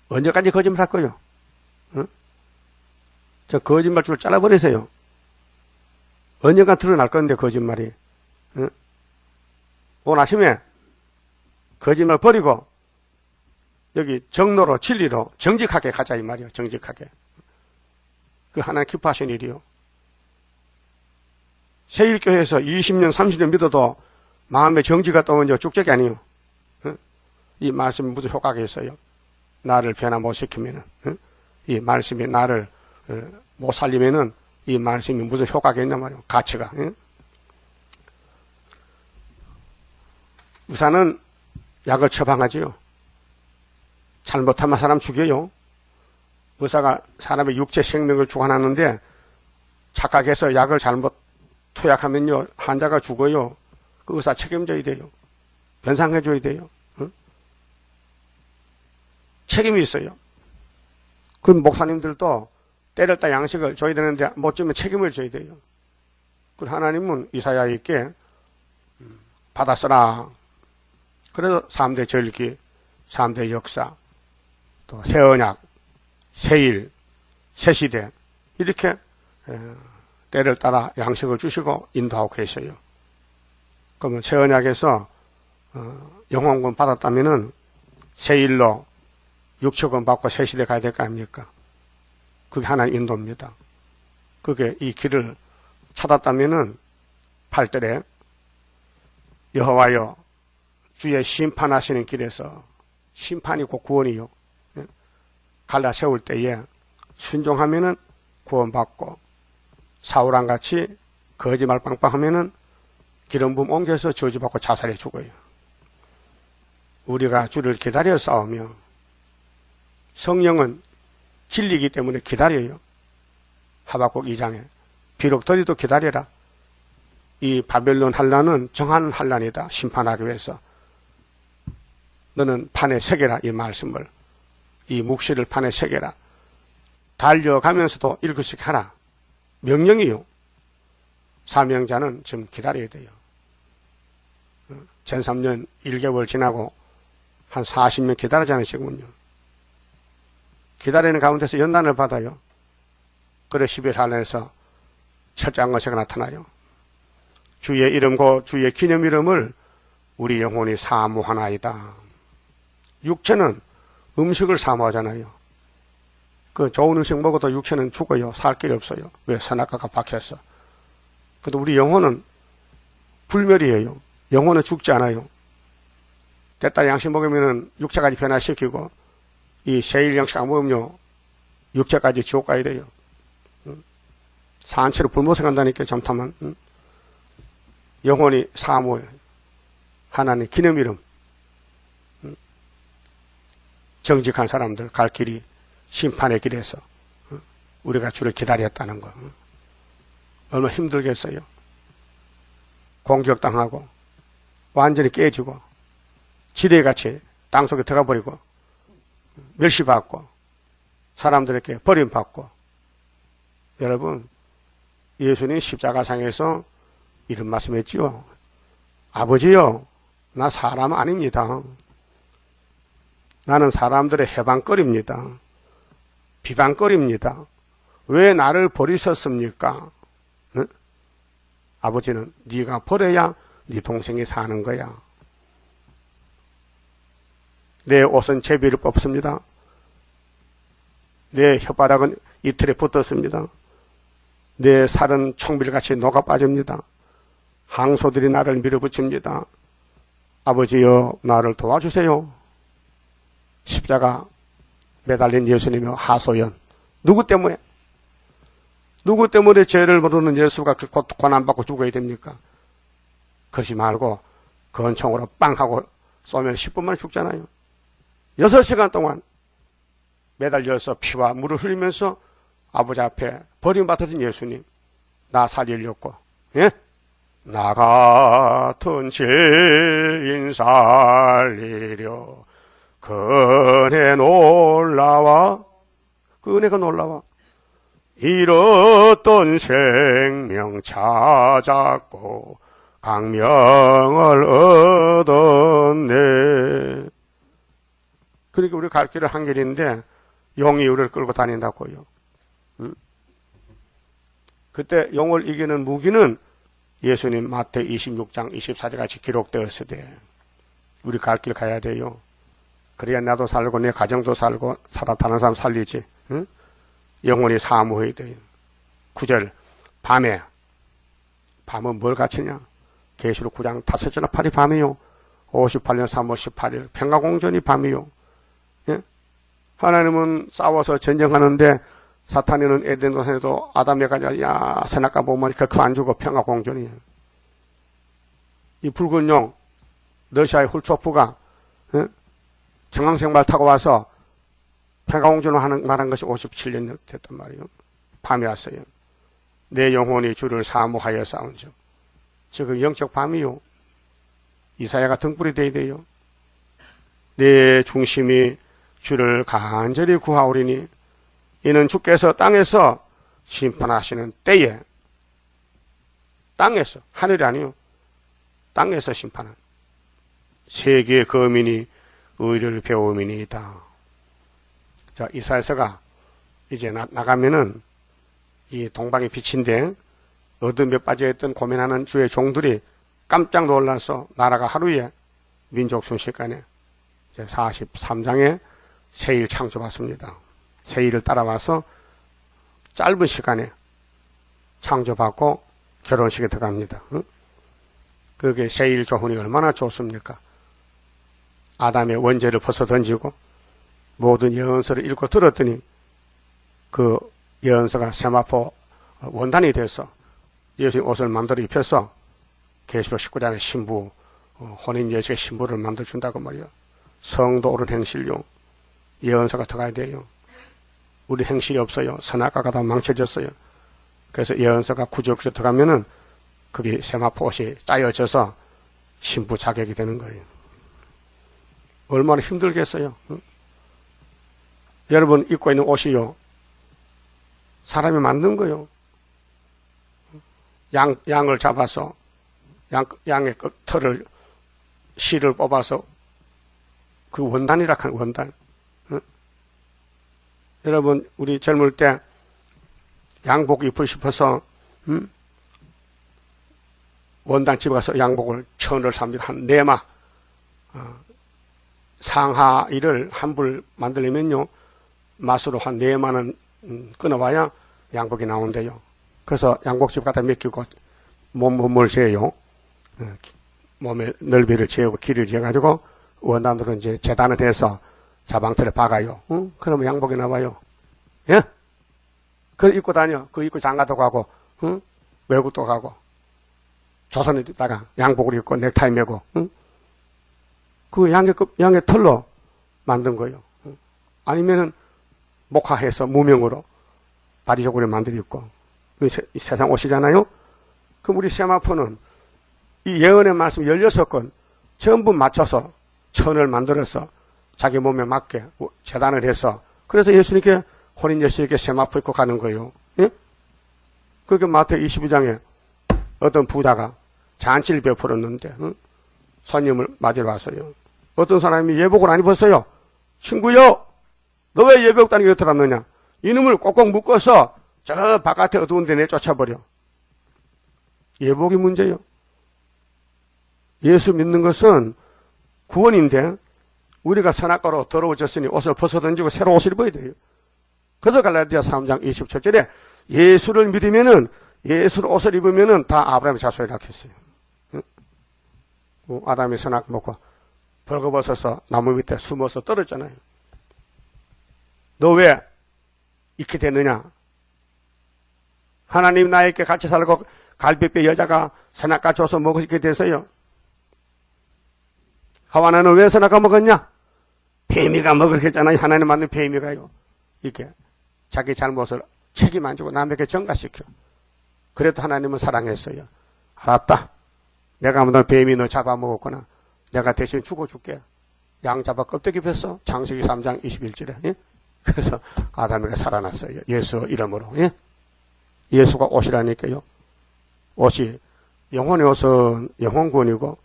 Speaker 1: 언제까지 거짓말할 거요? 응? 저 거짓말 줄 잘라버리세요. 언젠가 드러날 건데 거짓말이. 응? 오늘 아침에 거짓말 버리고 여기 정로로 진리로 정직하게 가자 이 말이요. 정직하게. 그 하나님 기뻐하신 일이요. 세일교회에서 20년 30년 믿어도 마음에 정지가 떠오면 쭉적이 아니요. 이 말씀이 무슨 효과가 있어요. 나를 변화 못 시키면은, 이 말씀이 나를 못 살리면은 이 말씀이 무슨 효과가 있냔 말이에요. 가치가. 의사는 약을 처방하지요. 잘못하면 사람 죽여요. 의사가 사람의 육체 생명을 주관하는데 착각해서 약을 잘못 투약하면요, 환자가 죽어요. 그 의사 책임져야 돼요. 변상해줘야 돼요. 책임이 있어요. 그 목사님들도 때를 따 양식을 줘야 되는데 못 주면 책임을 져야 돼요. 그 하나님은 이사야에게 받아 써라. 그래서 3대 절기, 3대 역사, 또 새언약, 새일, 새시대 이렇게 때를 따라 양식을 주시고 인도하고 계셔요. 그러면 새언약에서 영혼권 받았다면은 새일로 6천원 받고 새시대 가야 될 거 아닙니까? 그게 하나님 인도입니다. 그게 이 길을 찾았다면은 8절에 여호와여 주의 심판하시는 길에서 심판이 곧 구원이요. 갈라 세울 때에 순종하면은 구원받고 사울왕같이 거짓말 빵빵하면은 기름 부음 옮겨서 저주받고 자살해 죽어요. 우리가 주를 기다려 싸우며 성령은 진리이기 때문에 기다려요. 하박국 2장에 비록 너희도 기다려라. 이 바벨론 환란은 정한 환란이다. 심판하기 위해서. 너는 판에 새겨라. 이 말씀을. 이 묵시를 판에 새겨라. 달려가면서도 읽을 수 있게 하라. 명령이요. 사명자는 지금 기다려야 돼요. 전 3년 1개월 지나고 한 40년 기다리잖아요. 지금은요. 기다리는 가운데서 연단을 받아요. 그래 11한에서 첫째 안것새가 나타나요. 주의 이름과 주의 기념 이름을 우리 영혼이 사모하나이다. 육체는 음식을 사모하잖아요. 그 좋은 음식 먹어도 육체는 죽어요. 살 길이 없어요. 왜? 선악과가 박혀서. 근데 우리 영혼은 불멸이에요. 영혼은 죽지 않아요. 때따라 양식 먹으면 육체까지 변화시키고 이 세일 양식 안 먹으면 육체까지 지옥 가야 돼요. 산채로 불못에 간다니까 잠타만. 영혼이 사모해. 하나님 기념 이름. 정직한 사람들 갈 길이 심판의 길에서 우리가 주를 기다렸다는 거. 얼마나 힘들겠어요. 공격당하고 완전히 깨지고 지뢰같이 땅속에 들어가 버리고 멸시받고 사람들에게 버림받고. 여러분, 예수님 십자가상에서 이런 말씀했지요. 아버지요, 나 사람 아닙니다. 나는 사람들의 해방거리입니다. 비방거리입니다. 왜 나를 버리셨습니까? 응? 아버지는 네가 버려야 네 동생이 사는 거야. 내 옷은 제비를 뽑습니다. 내 혓바닥은 이틀에 붙었습니다. 내 살은 총빌같이 녹아 빠집니다. 항소들이 나를 밀어붙입니다. 아버지여, 나를 도와주세요. 십자가 매달린 예수님의 하소연. 누구 때문에? 누구 때문에 죄를 모르는 예수가 곧 고난받고 죽어야 됩니까? 그러지 말고 권총으로 빵 하고 쏘면 10분 만에 죽잖아요. 6시간 동안 매달려서 피와 물을 흘리면서 아버지 앞에 버림받으신 예수님, 나 살리려고, 예? 나 같은 죄인 살리려 그 은혜 놀라와, 그 은혜가 놀라와 잃었던 생명 찾았고 강명을 얻었네. 그러니까 우리 갈 길은 한 길인데 용이 우리를 끌고 다닌다고요. 그때 용을 이기는 무기는 예수님 마태 26장 24절 같이 기록되었을 때 우리 갈 길 가야 돼요. 그래야 나도 살고 내 가정도 살고 다른 사람 살리지. 응? 영원히 사무해야 돼요. 9절 밤에 밤은 뭘 갖추냐? 계시록 9장 5절이나 8이 밤이요. 58년 3월 18일 평화공전이 밤이요. 예? 하나님은 싸워서 전쟁하는데 사탄이는 에덴 동산에도 아담에가 야 선악과 보면 결코 안 죽어. 평화공전이에요. 이 붉은 용 러시아의 훌초프가 예? 정황생발 타고 와서 평화공전을 말한 것이 57년 됐단 말이에요. 밤이 왔어요. 내 영혼이 주를 사모하여 싸운즉. 지금 영적 밤이요. 이사야가 등불이 되어야 돼요. 내 중심이 주를 간절히 구하오리니 이는 주께서 땅에서 심판하시는 때에 땅에서 하늘이 아니요. 땅에서 심판한 세계의 거민이 의를 배움이니이다. 자, 이사야서가 이제 나가면은 이 동방의 빛인데 어둠에 빠져있던 고민하는 주의 종들이 깜짝 놀라서 나라가 하루에 민족 순식간에 43장에 새 일 창조받습니다. 새 일을 따라와서 짧은 시간에 창조받고 결혼식에 들어갑니다. 그게 새 일 교훈이 얼마나 좋습니까? 아담의 원죄를 벗어던지고 모든 예언서를 읽고 들었더니 그 예언서가 세마포 원단이 돼서 예수님 옷을 만들어 입혀서 계시록 19장의 신부 혼인예식의 신부를 만들어준다고 말이요. 성도 옳은 행실요. 예언서가 들어가야 돼요. 우리 행실이 없어요. 선악과가 다 망쳐졌어요. 그래서 예언서가 구절구절 들어가면은 그게 세마포 옷이 짜여져서 신부 자격이 되는 거예요. 얼마나 힘들겠어요. 응? 여러분 입고 있는 옷이요. 사람이 만든 거요. 양을 잡아서 양의 털을 실을 뽑아서 그 원단이라 하는 원단. 응? 여러분 우리 젊을 때 양복 입고 싶어서 원단 집에 가서 양복을 1,000원을 삽니다. 한 4마. 상하의를 한 불 만들려면요. 맛으로 한 4만원 끊어봐야 양복이 나온대요. 그래서 양복집 갖다 맡기고 몸을 재요. 몸의 넓이를 재고 길이를 재가지고 원단으로 이제 재단을 해서 자방틀에 박아요. 응? 그러면 양복이 나와요. 예? 그걸 입고 다녀. 그거 입고 장가도 가고, 응? 외국도 가고, 조선에 있다가 양복을 입고 넥타이 메고, 응? 그 양의 털로 만든 거예요. 응? 아니면은 목화해서 무명으로 바리저고리 만들어 입고, 그 세상 옷이잖아요? 그럼 우리 세마포는 이 예언의 말씀 16건 전부 맞춰서 천을 만들어서 자기 몸에 맞게 재단을 해서 그래서 예수님께 혼인예식에 세마포 입고 가는 거예요. 예? 그게 마태복음 22장에 어떤 부자가 잔치를 베풀었는데 손님을 맞으러 왔어요. 어떤 사람이 예복을 안 입었어요. 친구요, 너 왜 예복 다니게 들었느냐? 이놈을 꼭꼭 묶어서 저 바깥에 어두운 데 내쫓아버려. 예복이 문제요. 예수 믿는 것은 구원인데 우리가 선악과로 더러워졌으니 옷을 벗어던지고 새로운 옷을 입어야 돼요. 그래서 갈라디아 3장 27절에 예수를 믿으면은 예수를 옷을 입으면은 다 아브라함의 자손이라 했어요. 아담이 선악 먹고 벌거벗어서 나무 밑에 숨어서 떨었잖아요. 너 왜 이렇게 됐느냐? 하나님 나에게 같이 살고 갈비뼈 여자가 선악과 줘서 먹게 돼서요. 하와나는 왜 선악과 먹었냐? 뱀이가 먹을 했잖아요. 하나님 만든 뱀이가요. 이렇게 자기 잘못을 책임 안 지고 남에게 전가시켜. 그래도 하나님은 사랑했어요. 알았다. 내가 한번 뱀이 너 잡아먹었구나. 내가 대신 죽어줄게. 양 잡아 껍데기 뺐어. 창세기 3장 21절에. 예? 그래서 아담이가 살아났어요. 예수 이름으로. 예? 예수가 옷이라니까요. 옷이 영혼의 옷은 영혼구원이고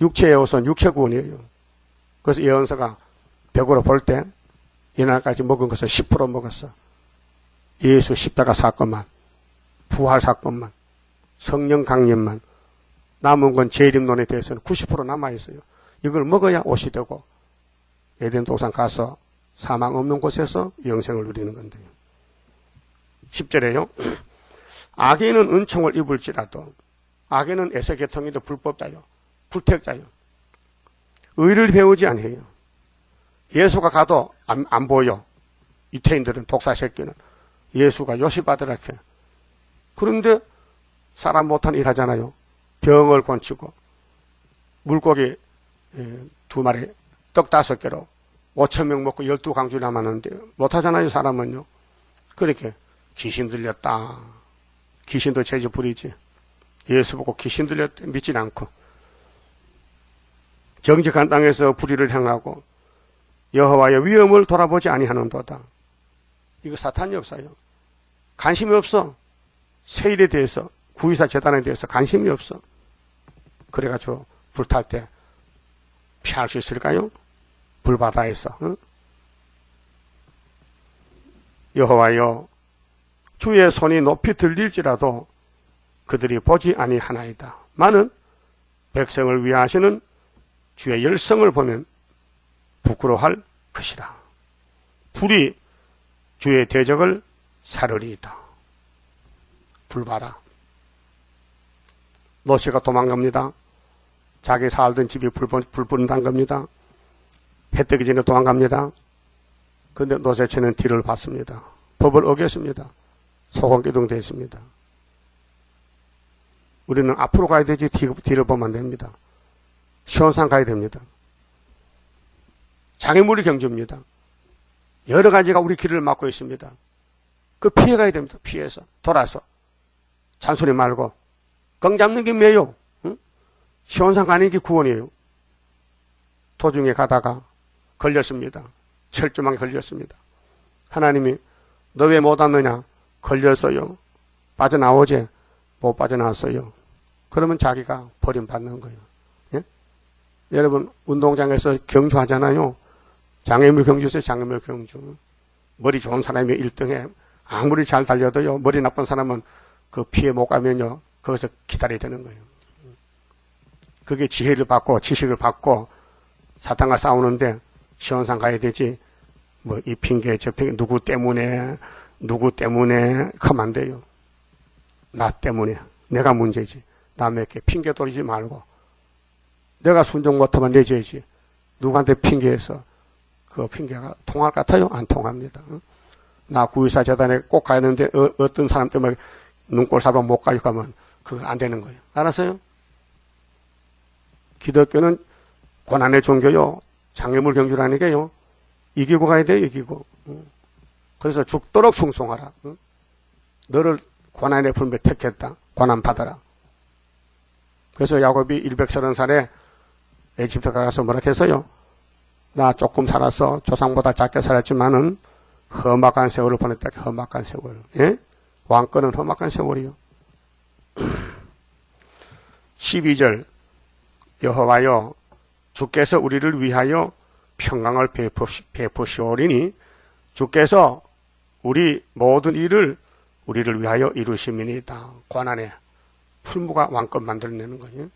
Speaker 1: 육체의 옷은 육체구원이에요. 그래서 예언서가 100으로 볼 때 이날까지 먹은 것은 10% 먹었어. 예수 십자가 사건만, 부활 사건만, 성령 강림만, 남은 건 재림론에 대해서는 90% 남아있어요. 이걸 먹어야 옷이 되고 에덴 동산 가서 사망 없는 곳에서 영생을 누리는 건데요. 10절에요. 악인은 은총을 입을지라도 악인은 에세계통이도 불법자요. 불택자요. 의를 배우지 아니해요. 예수가 가도 안 보여. 유태인들은 독사 새끼는 예수가 요시받으라 해. 그런데 사람 못한 일 하잖아요. 병을 고치고 물고기 2마리 떡 5개로 5,000명 먹고 12강주 남았는데 못하잖아요. 사람은요. 그렇게 귀신 들렸다. 귀신도 죄지 부리지. 예수 보고 귀신 들렸다 믿진 않고 정직한 땅에서 불의를 행하고 여호와의 위엄을 돌아보지 아니하는도다. 이거 사탄 역사예요. 관심이 없어. 세일에 대해서 구유사 재단에 대해서 관심이 없어. 그래가지고 불탈 때 피할 수 있을까요? 불바다에서. 응? 여호와여 주의 손이 높이 들릴지라도 그들이 보지 아니하나이다. 많은 백성을 위하시는 주의 열성을 보면 부끄러워할 것이라. 불이 주의 대적을 사르리이다. 불바다. 노새가 도망갑니다. 자기 살던 집이 불 붙는다는 겁니다. 해 뜨기 전에 도망갑니다. 그런데 노새처는 뒤를 봤습니다. 법을 어겼습니다. 소곤기둥됐습니다. 우리는 앞으로 가야 되지 뒤를 보면 안 됩니다. 시온산 가야 됩니다. 장애물이 경주입니다. 여러 가지가 우리 길을 막고 있습니다. 그 피해 가야 됩니다. 피해서 돌아서 잔소리 말고 羹 잡는 게 뭐예요? 응? 시온산 가는 게 구원이에요. 도중에 가다가 걸렸습니다. 철조망에 걸렸습니다. 하나님이 너 왜 못 왔느냐? 걸렸어요. 빠져나오지? 못 빠져나왔어요. 그러면 자기가 버림받는 거예요. 예? 여러분 운동장에서 경주하잖아요. 장애물 경주에서 장애물 경주. 머리 좋은 사람이 1등에 아무리 잘 달려도요. 머리 나쁜 사람은 그 피해 못 가면요. 거기서 기다려야 되는 거예요. 그게 지혜를 받고 지식을 받고 사탄과 싸우는데 시온산 가야 되지. 뭐 이 핑계 저 핑계 누구 때문에 하면 안 돼요. 나 때문에 내가 문제지. 남에게 핑계 돌리지 말고 내가 순종 못하면 내 죄지. 누구한테 핑계해서 그 핑계가 통할 것 같아요? 안 통합니다. 나 구의사 재단에 꼭 가야 되는데 어떤 사람 때문에 눈꼴 사러 못 가요 가면 그거 안 되는 거예요. 알았어요? 기독교는 고난의 종교요. 장애물 경주라니까요. 이기고 가야 돼요. 이기고. 그래서 죽도록 충성하라. 너를 고난의 불매 택했다. 고난 받아라. 그래서 야곱이 130살에 에집트 가서 뭐라 했어요? 나 조금 살았어. 조상보다 작게 살았지만은 험악한 세월을 보냈다. 험악한 세월. 예? 왕권은 험악한 세월이요. 12절 여호와여 주께서 우리를 위하여 평강을 베푸시오리니 주께서 우리 모든 일을 우리를 위하여 이루심이니이다. 고난의 풀무가 왕권 만들어내는 거예요.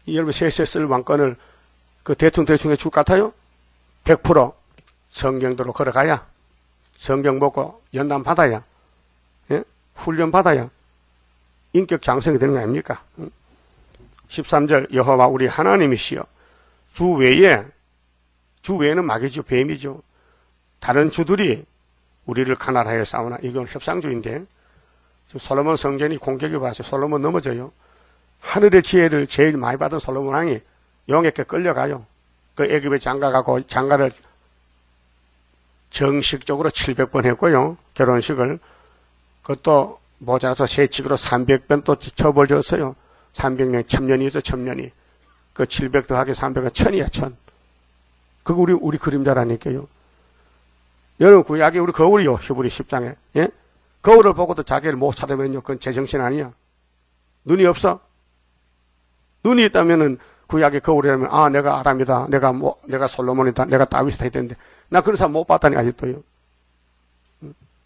Speaker 1: 여러분 세세 쓸 왕권을 그 대충에 줄 것 같아요? 100% 성경대로 걸어가야 성경 먹고 연단 받아야 예? 훈련 받아야 인격 장성이 되는 거 아닙니까? 13절 여호와 우리 하나님이시여 주 외에는 마귀죠. 뱀이죠. 다른 주들이 우리를 가난하여 싸우나 이건 협상주의인데 솔로몬 성전이 공격이 와서 솔로몬 넘어져요. 하늘의 지혜를 제일 많이 받은 솔로몬 왕이 용에게 끌려가요. 그 애굽에 장가가고 장가를 정식적으로 700번 했고요. 결혼식을. 그것도 모자라서 세칙으로 300번 또 처벌 줬어요. 300년, 1000년이죠. 1000년이. 그 700 더하기 300은 1000이야. 1000. 그거 우리 그림자라니까요. 여러분 구약이 우리 거울이요. 히브리 10장에. 예? 거울을 보고도 자기를 못 찾으면요. 그건 제정신 아니야. 눈이 없어? 눈이 있다면은 구약의 거울이라면 아 내가 아담이다. 내가 솔로몬이다. 내가 다윗이다 했는데 나 그런 사람 못 봤다니 아직도요.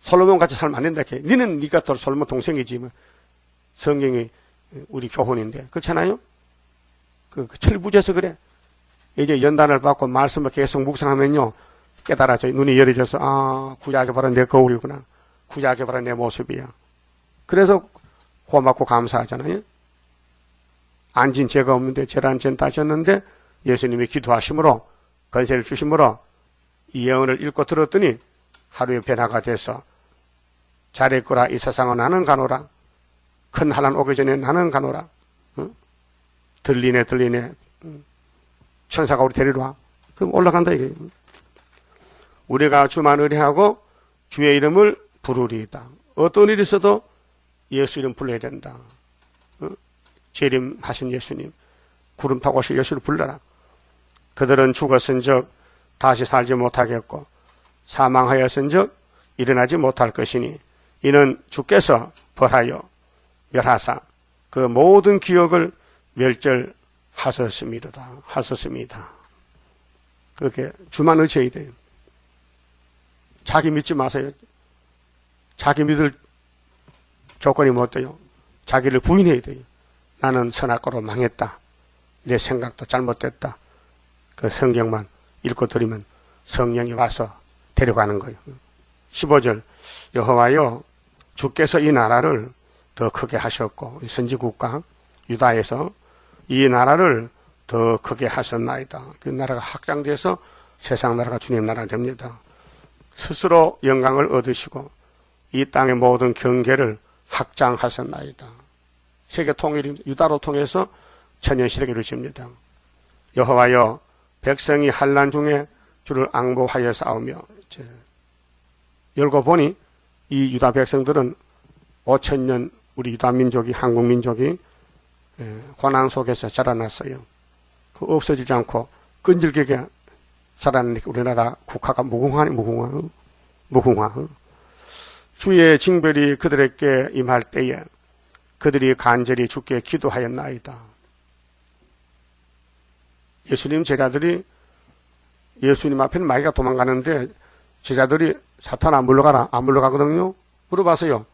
Speaker 1: 솔로몬 같이 살면 안 된다. 니는 니가 더 솔로몬 동생이지. 뭐. 성경이 우리 교훈인데 그렇잖아요. 그 철부지에서 그래. 이제 연단을 받고 말씀을 계속 묵상하면요, 깨달아져요. 눈이 열어져서, 아, 구약이 바로 내 거울이구나. 구약이 바로 내 모습이야. 그래서 고맙고 감사하잖아요. 안진 죄가 없는데 죄란 죄는 다셨는데 예수님이 기도하심으로 건세를 주심으로 이 예언을 읽고 들었더니 하루의 변화가 돼서 잘했거라 이 세상은 나는 가노라. 큰 한란 오기 전에 나는 가노라. 응? 들리네. 천사가 우리 데리러 와. 그럼 올라간다 이게. 우리가 주만 의뢰하고 주의 이름을 부르리이다. 어떤 일이 있어도 예수 이름 불러야 된다. 재림하신 예수님, 구름 타고 오실 예수를 불러라. 그들은 죽었은즉 다시 살지 못하겠고 사망하였은즉 일어나지 못할 것이니 이는 주께서 벌하여 멸하사 그 모든 기억을 멸절하셨습니다. 그렇게 주만 의지해야 돼요. 자기 믿지 마세요. 자기 믿을 조건이 못 돼요. 자기를 부인해야 돼요. 나는 선악과로 망했다. 내 생각도 잘못됐다. 그 성경만 읽고 들으면 성령이 와서 데려가는 거예요. 15절 여호와여 주께서 이 나라를 더 크게 하셨고 선지국가 유다에서 이 나라를 더 크게 하셨나이다. 그 나라가 확장돼서 세상 나라가 주님 나라 됩니다. 스스로 영광을 얻으시고 이 땅의 모든 경계를 확장하셨나이다. 세계 통일이 유다로 통해서 천년시대를 이루십니다. 여호와여 백성이 환난 중에 주를 앙보하여 싸우며 열고 보니 이 유다 백성들은 5천년 우리 유다 민족이 한국 민족이 고난 속에서 자라났어요. 그 없어지지 않고 끈질기게 자라나니까 우리나라 국가가 무궁화. 주의 징벌이 그들에게 임할 때에 그들이 간절히 주께 기도하였나이다. 예수님 제자들이 예수님 앞에는 마귀가 도망가는데 제자들이 사탄 안 물러가라. 안 물러가거든요. 물어봤어요.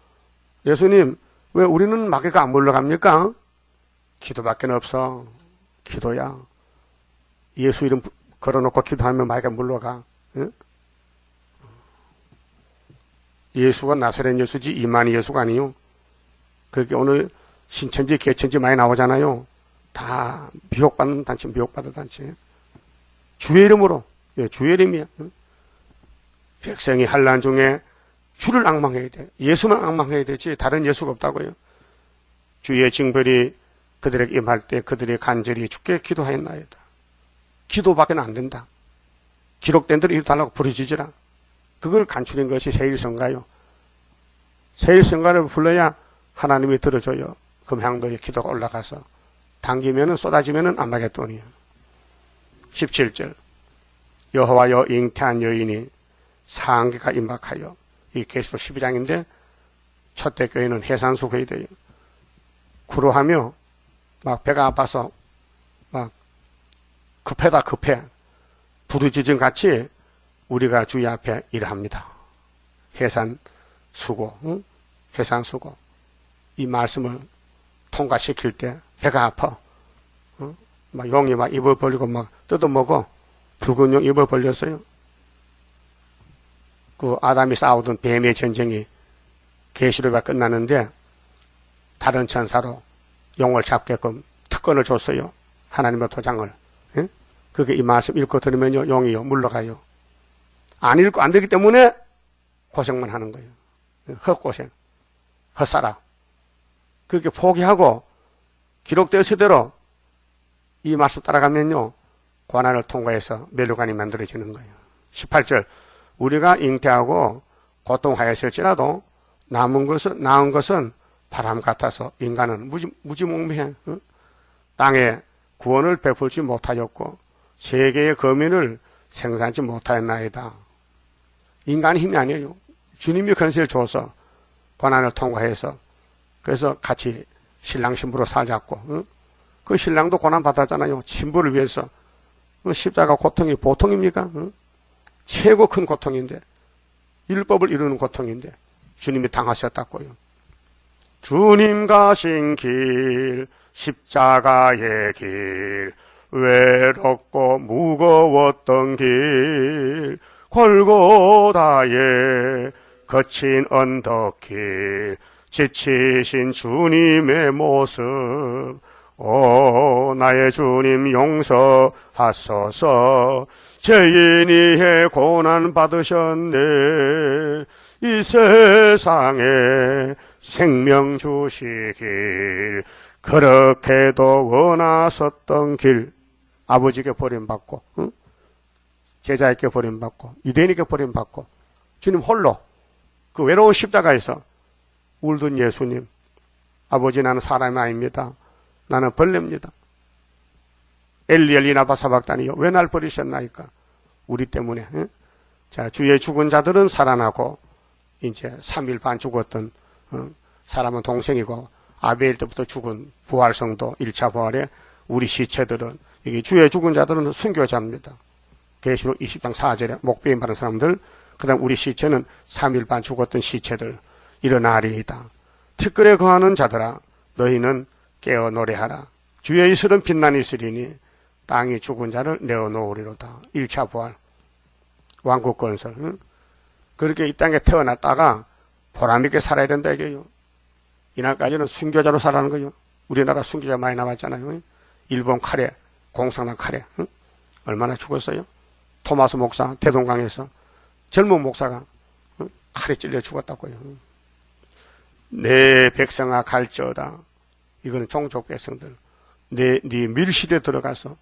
Speaker 1: 예수님 왜 우리는 마귀가 안 물러갑니까? 기도밖에 없어. 기도야. 예수 이름 걸어놓고 기도하면 마귀가 물러가. 응? 예수가 나사렛 예수지 이만희 예수가 아니요. 그렇게 오늘 신천지 개천지 많이 나오잖아요. 다 미혹받는 단체, 미혹받은 단체. 주의 이름으로, 주의 이름이야. 백성이 환난 중에 주를 앙망해야 돼. 예수만 앙망해야 되지 다른 예수가 없다고요. 주의 징벌이 그들에게 임할 때 그들이 간절히 주께 기도하였나이다. 기도밖에는 안 된다. 기록된 대로 이루달라고 부르짖으라. 그걸 간추린 것이 세일성가요. 세일성가를 불러야 하나님이 들어줘요. 금향도에 기도가 올라가서 당기면은 쏟아지면은 안마겟돈이에요. 17절 여호와여 잉태한 여인이 상계가 임박하여 이 계시록 12장인데 첫대 교회는 해산수 회의돼요. 구로하며 막 배가 아파서 막 급해 부르짖음 같이 우리가 주의 앞에 일합니다. 해산수고 응? 해산수고 이 말씀을 통과시킬 때 배가 아파. 막 용이 막 입을 벌리고 막 뜯어먹어. 붉은 용 입을 벌렸어요. 그 아담이 싸우던 뱀의 전쟁이 계시록이 끝나는데 다른 천사로 용을 잡게끔 특권을 줬어요. 하나님의 도장을. 예? 그게 이 말씀 읽고 들으면요 용이요 물러가요. 안 읽고 안 되기 때문에 고생만 하는 거예요. 헛고생, 헛살아. 그렇게 포기하고 기록되어서대로 이 말씀 따라가면요 고난을 통과해서 멸류관이 만들어지는 거예요. 18절 우리가 잉태하고 고통하였을지라도 나은 것은 바람 같아서 인간은 무지몽매해. 응? 땅에 구원을 베풀지 못하였고 세계의 거민을 생산하지 못하였나이다. 인간의 힘이 아니에요. 주님이 건세를 줘서 고난을 통과해서 그래서 같이 신랑 신부로 살자고. 응? 그 신랑도 고난 받았잖아요. 신부를 위해서. 십자가 고통이 보통입니까? 응? 최고 큰 고통인데 율법을 이루는 고통인데 주님이 당하셨다고요. 주님 가신 길 십자가의 길 외롭고 무거웠던 길 골고다의 거친 언덕길 지치신 주님의 모습 오 나의 주님 용서하소서 죄인이해 고난 받으셨네 이 세상에 생명 주시길 그렇게도 원하셨던 길 아버지께 버림받고 응? 제자에게 버림받고 유대인에게 버림받고 주님 홀로 그 외로운 십자가에서 울던 예수님 아버지 나는 사람이 아닙니다. 나는 벌레입니다. 엘리 나바 사박다니요 왜 날 버리셨나이까 우리 때문에 응? 자 주의 죽은 자들은 살아나고 이제 3일 반 죽었던 사람은 동생이고 아벨 때부터 죽은 부활성도 1차 부활에 우리 시체들은 이게 주의 죽은 자들은 순교자입니다. 계시록 20장 4절에 목배임 받은 사람들 그 다음 우리 시체는 3일 반 죽었던 시체들 일어나리이다. 티끌에 거하는 자들아 너희는 깨어 노래하라. 주의 이슬은 빛나니 있으리니 땅이 죽은 자를 내어놓으리로다. 1차 부활 왕국 건설 응? 그렇게 이 땅에 태어났다가 보람있게 살아야 된다 이게요. 이날까지는 순교자로 살아가는 거요. 우리나라 순교자 많이 남았잖아요. 일본 카레 공산당 카레 응? 얼마나 죽었어요. 토마스 목사 대동강에서 젊은 목사가 응? 칼에 찔려 죽었다고요. 내 백성아 갈지어다. 이거는 종족 백성들 네 밀실에 들어가서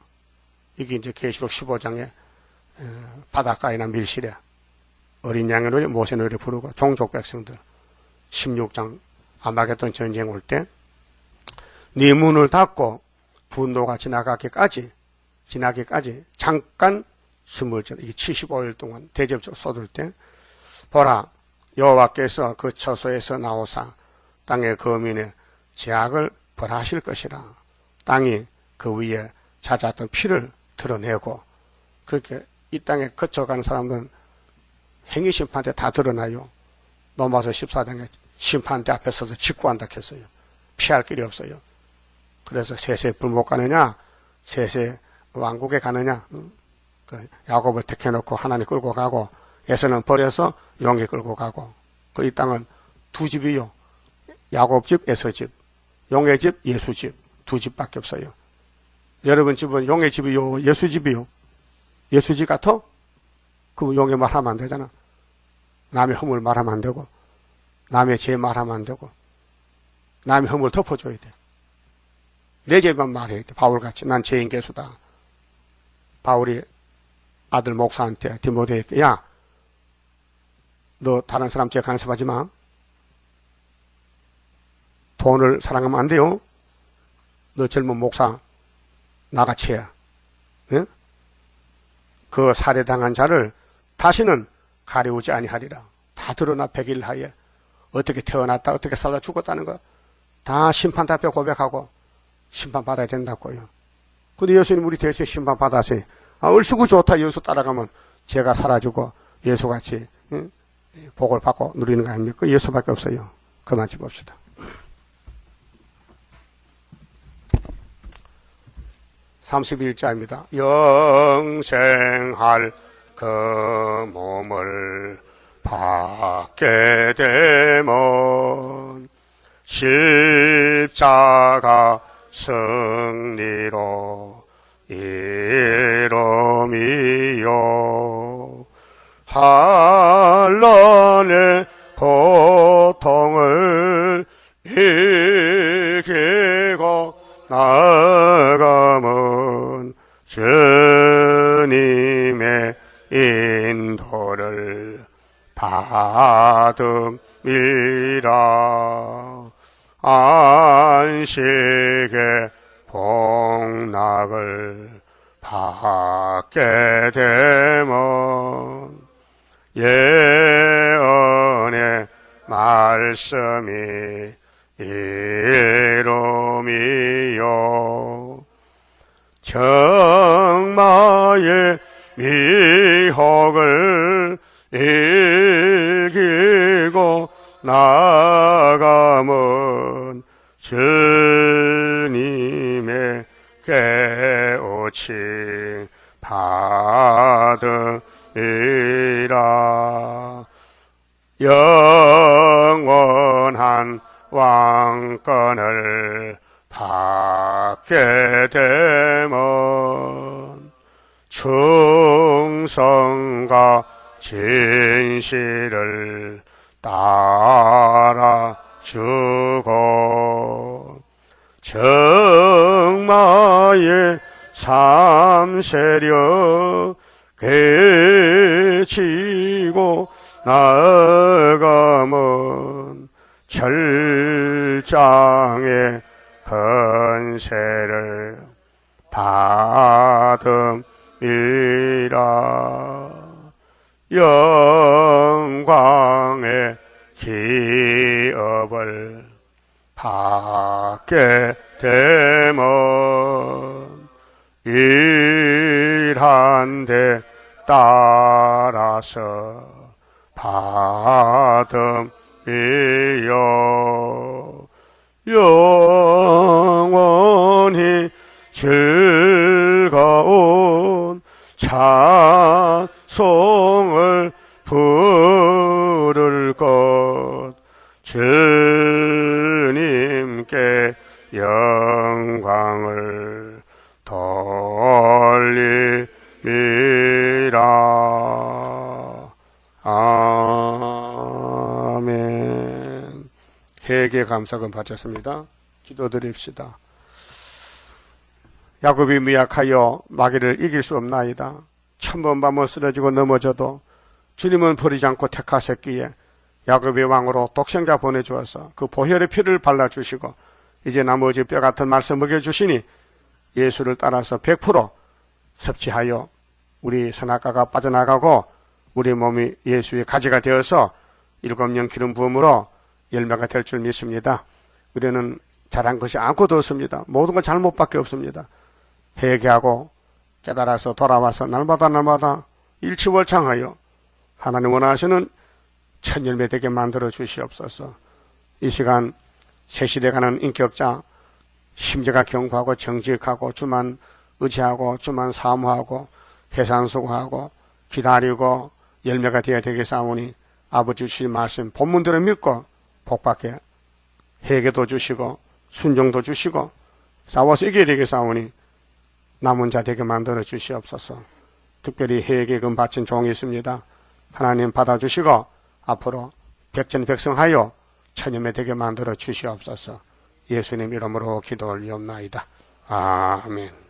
Speaker 1: 이게 이제 계시록 15장에 바닷가이나 밀실에 어린 양의 노래 모세 노래 부르고 종족 백성들 16장 아마겟돈 전쟁 올 때 네 문을 닫고 분노가 지나기까지 잠깐 숨을 줘. 이게 75일 동안 대접적 쏟을 때 보라 여호와께서 그 처소에서 나오사 땅의 거민의 죄악을 벌하실 것이라. 땅이 그 위에 잦았던 피를 드러내고 그렇게 이 땅에 거쳐가는 사람은 행위심판대 다 드러나요. 로마서 14장에 심판대 앞에 서서 직구한다 했어요. 피할 길이 없어요. 그래서 셋에 불못 가느냐 셋에 왕국에 가느냐 그 야곱을 택해놓고 하나님 끌고 가고 에서는 버려서 용에 끌고 가고 그 이 땅은 두 집이요. 야곱 집, 에서 집, 용의 집, 예수 집 두 집밖에 없어요. 여러분 집은 용의 집이요, 예수 집이요. 예수 집 같아? 그럼 용의 말하면 안 되잖아. 남의 허물 말하면 안 되고 남의 죄 말하면 안 되고 남의 허물 덮어줘야 돼. 내 죄만 말해야 돼. 바울같이 난 죄인 개수다. 바울이 아들 목사한테 디모데에게 야 너 다른 사람 죄 간섭하지 마. 돈을 사랑하면 안 돼요. 너 젊은 목사 나같이 해. 예? 그 살해당한 자를 다시는 가려우지 아니하리라. 다 드러나 100일 하에 어떻게 태어났다 어떻게 살다 죽었다는 거 다 심판 앞에 고백하고 심판받아야 된다고요. 근데 예수님 우리 대신 심판받아서 얼씨구 좋다 예수 따라가면 죄가 사라지고 예수같이 응? 복을 받고 누리는 거 아닙니까? 예수밖에 없어요. 그만 좀 봅시다. (31자입니다) 영생할 그 몸을 받게 되면 십자가 승리로 이름이요 한란의 고통을 이기고 나가면 주님의 인도를 받음이라. 안식의 복락을 받게 되면 예언의 말씀이 이름이요 정마의 미혹을 이기고 나가면 주님의 깨어 고침 받으리라. 영원한 왕권을 받게 되면 충성과 진실을 따라주고 정마의 삼세력에 지고 나아가면 절장의 건세를 받음이라. 영광의 기업을 받게 되면 일한 데 따라서 받음이요. 영원히 즐거운 찬송을 부를 것, 주님께 영광을 돌리리라. 아멘. 회개 감사금 바쳤습니다. 기도드립시다. 야곱이 미약하여 마귀를 이길 수 없나이다. 1000번 밤을 쓰러지고 넘어져도 주님은 버리지 않고 택하셨기에 야곱의 왕으로 독생자 보내주어서 그 보혈의 피를 발라주시고 이제 나머지 뼈같은 말씀 먹여주시니 예수를 따라서 100% 섭취하여 우리 선악과가 빠져나가고 우리 몸이 예수의 가지가 되어서 7년 기름 부음으로 열매가 될 줄 믿습니다. 우리는 잘한 것이 아무것도 없습니다. 모든 건 잘못밖에 없습니다. 회개하고 깨달아서 돌아와서 날마다 일치월창하여 하나님 원하시는 첫 열매 되게 만들어 주시옵소서. 이 시간 새 시대 가는 인격자, 심지가 경고하고 정직하고 주만 의지하고 주만 사모하고 회상수고하고 기다리고 열매가 되어야 되겠사오니 아버지 주신 말씀 본문대로 믿고 복받게 회개도 주시고 순종도 주시고 싸워서 이겨야 되겠사오니 남은 자 되게 만들어 주시옵소서. 특별히 회개금 바친 종이 있습니다. 하나님 받아주시고 앞으로 백전백승하여 천년에 되게 만들어 주시옵소서. 예수님 이름으로 기도 올리옵나이다. 아멘.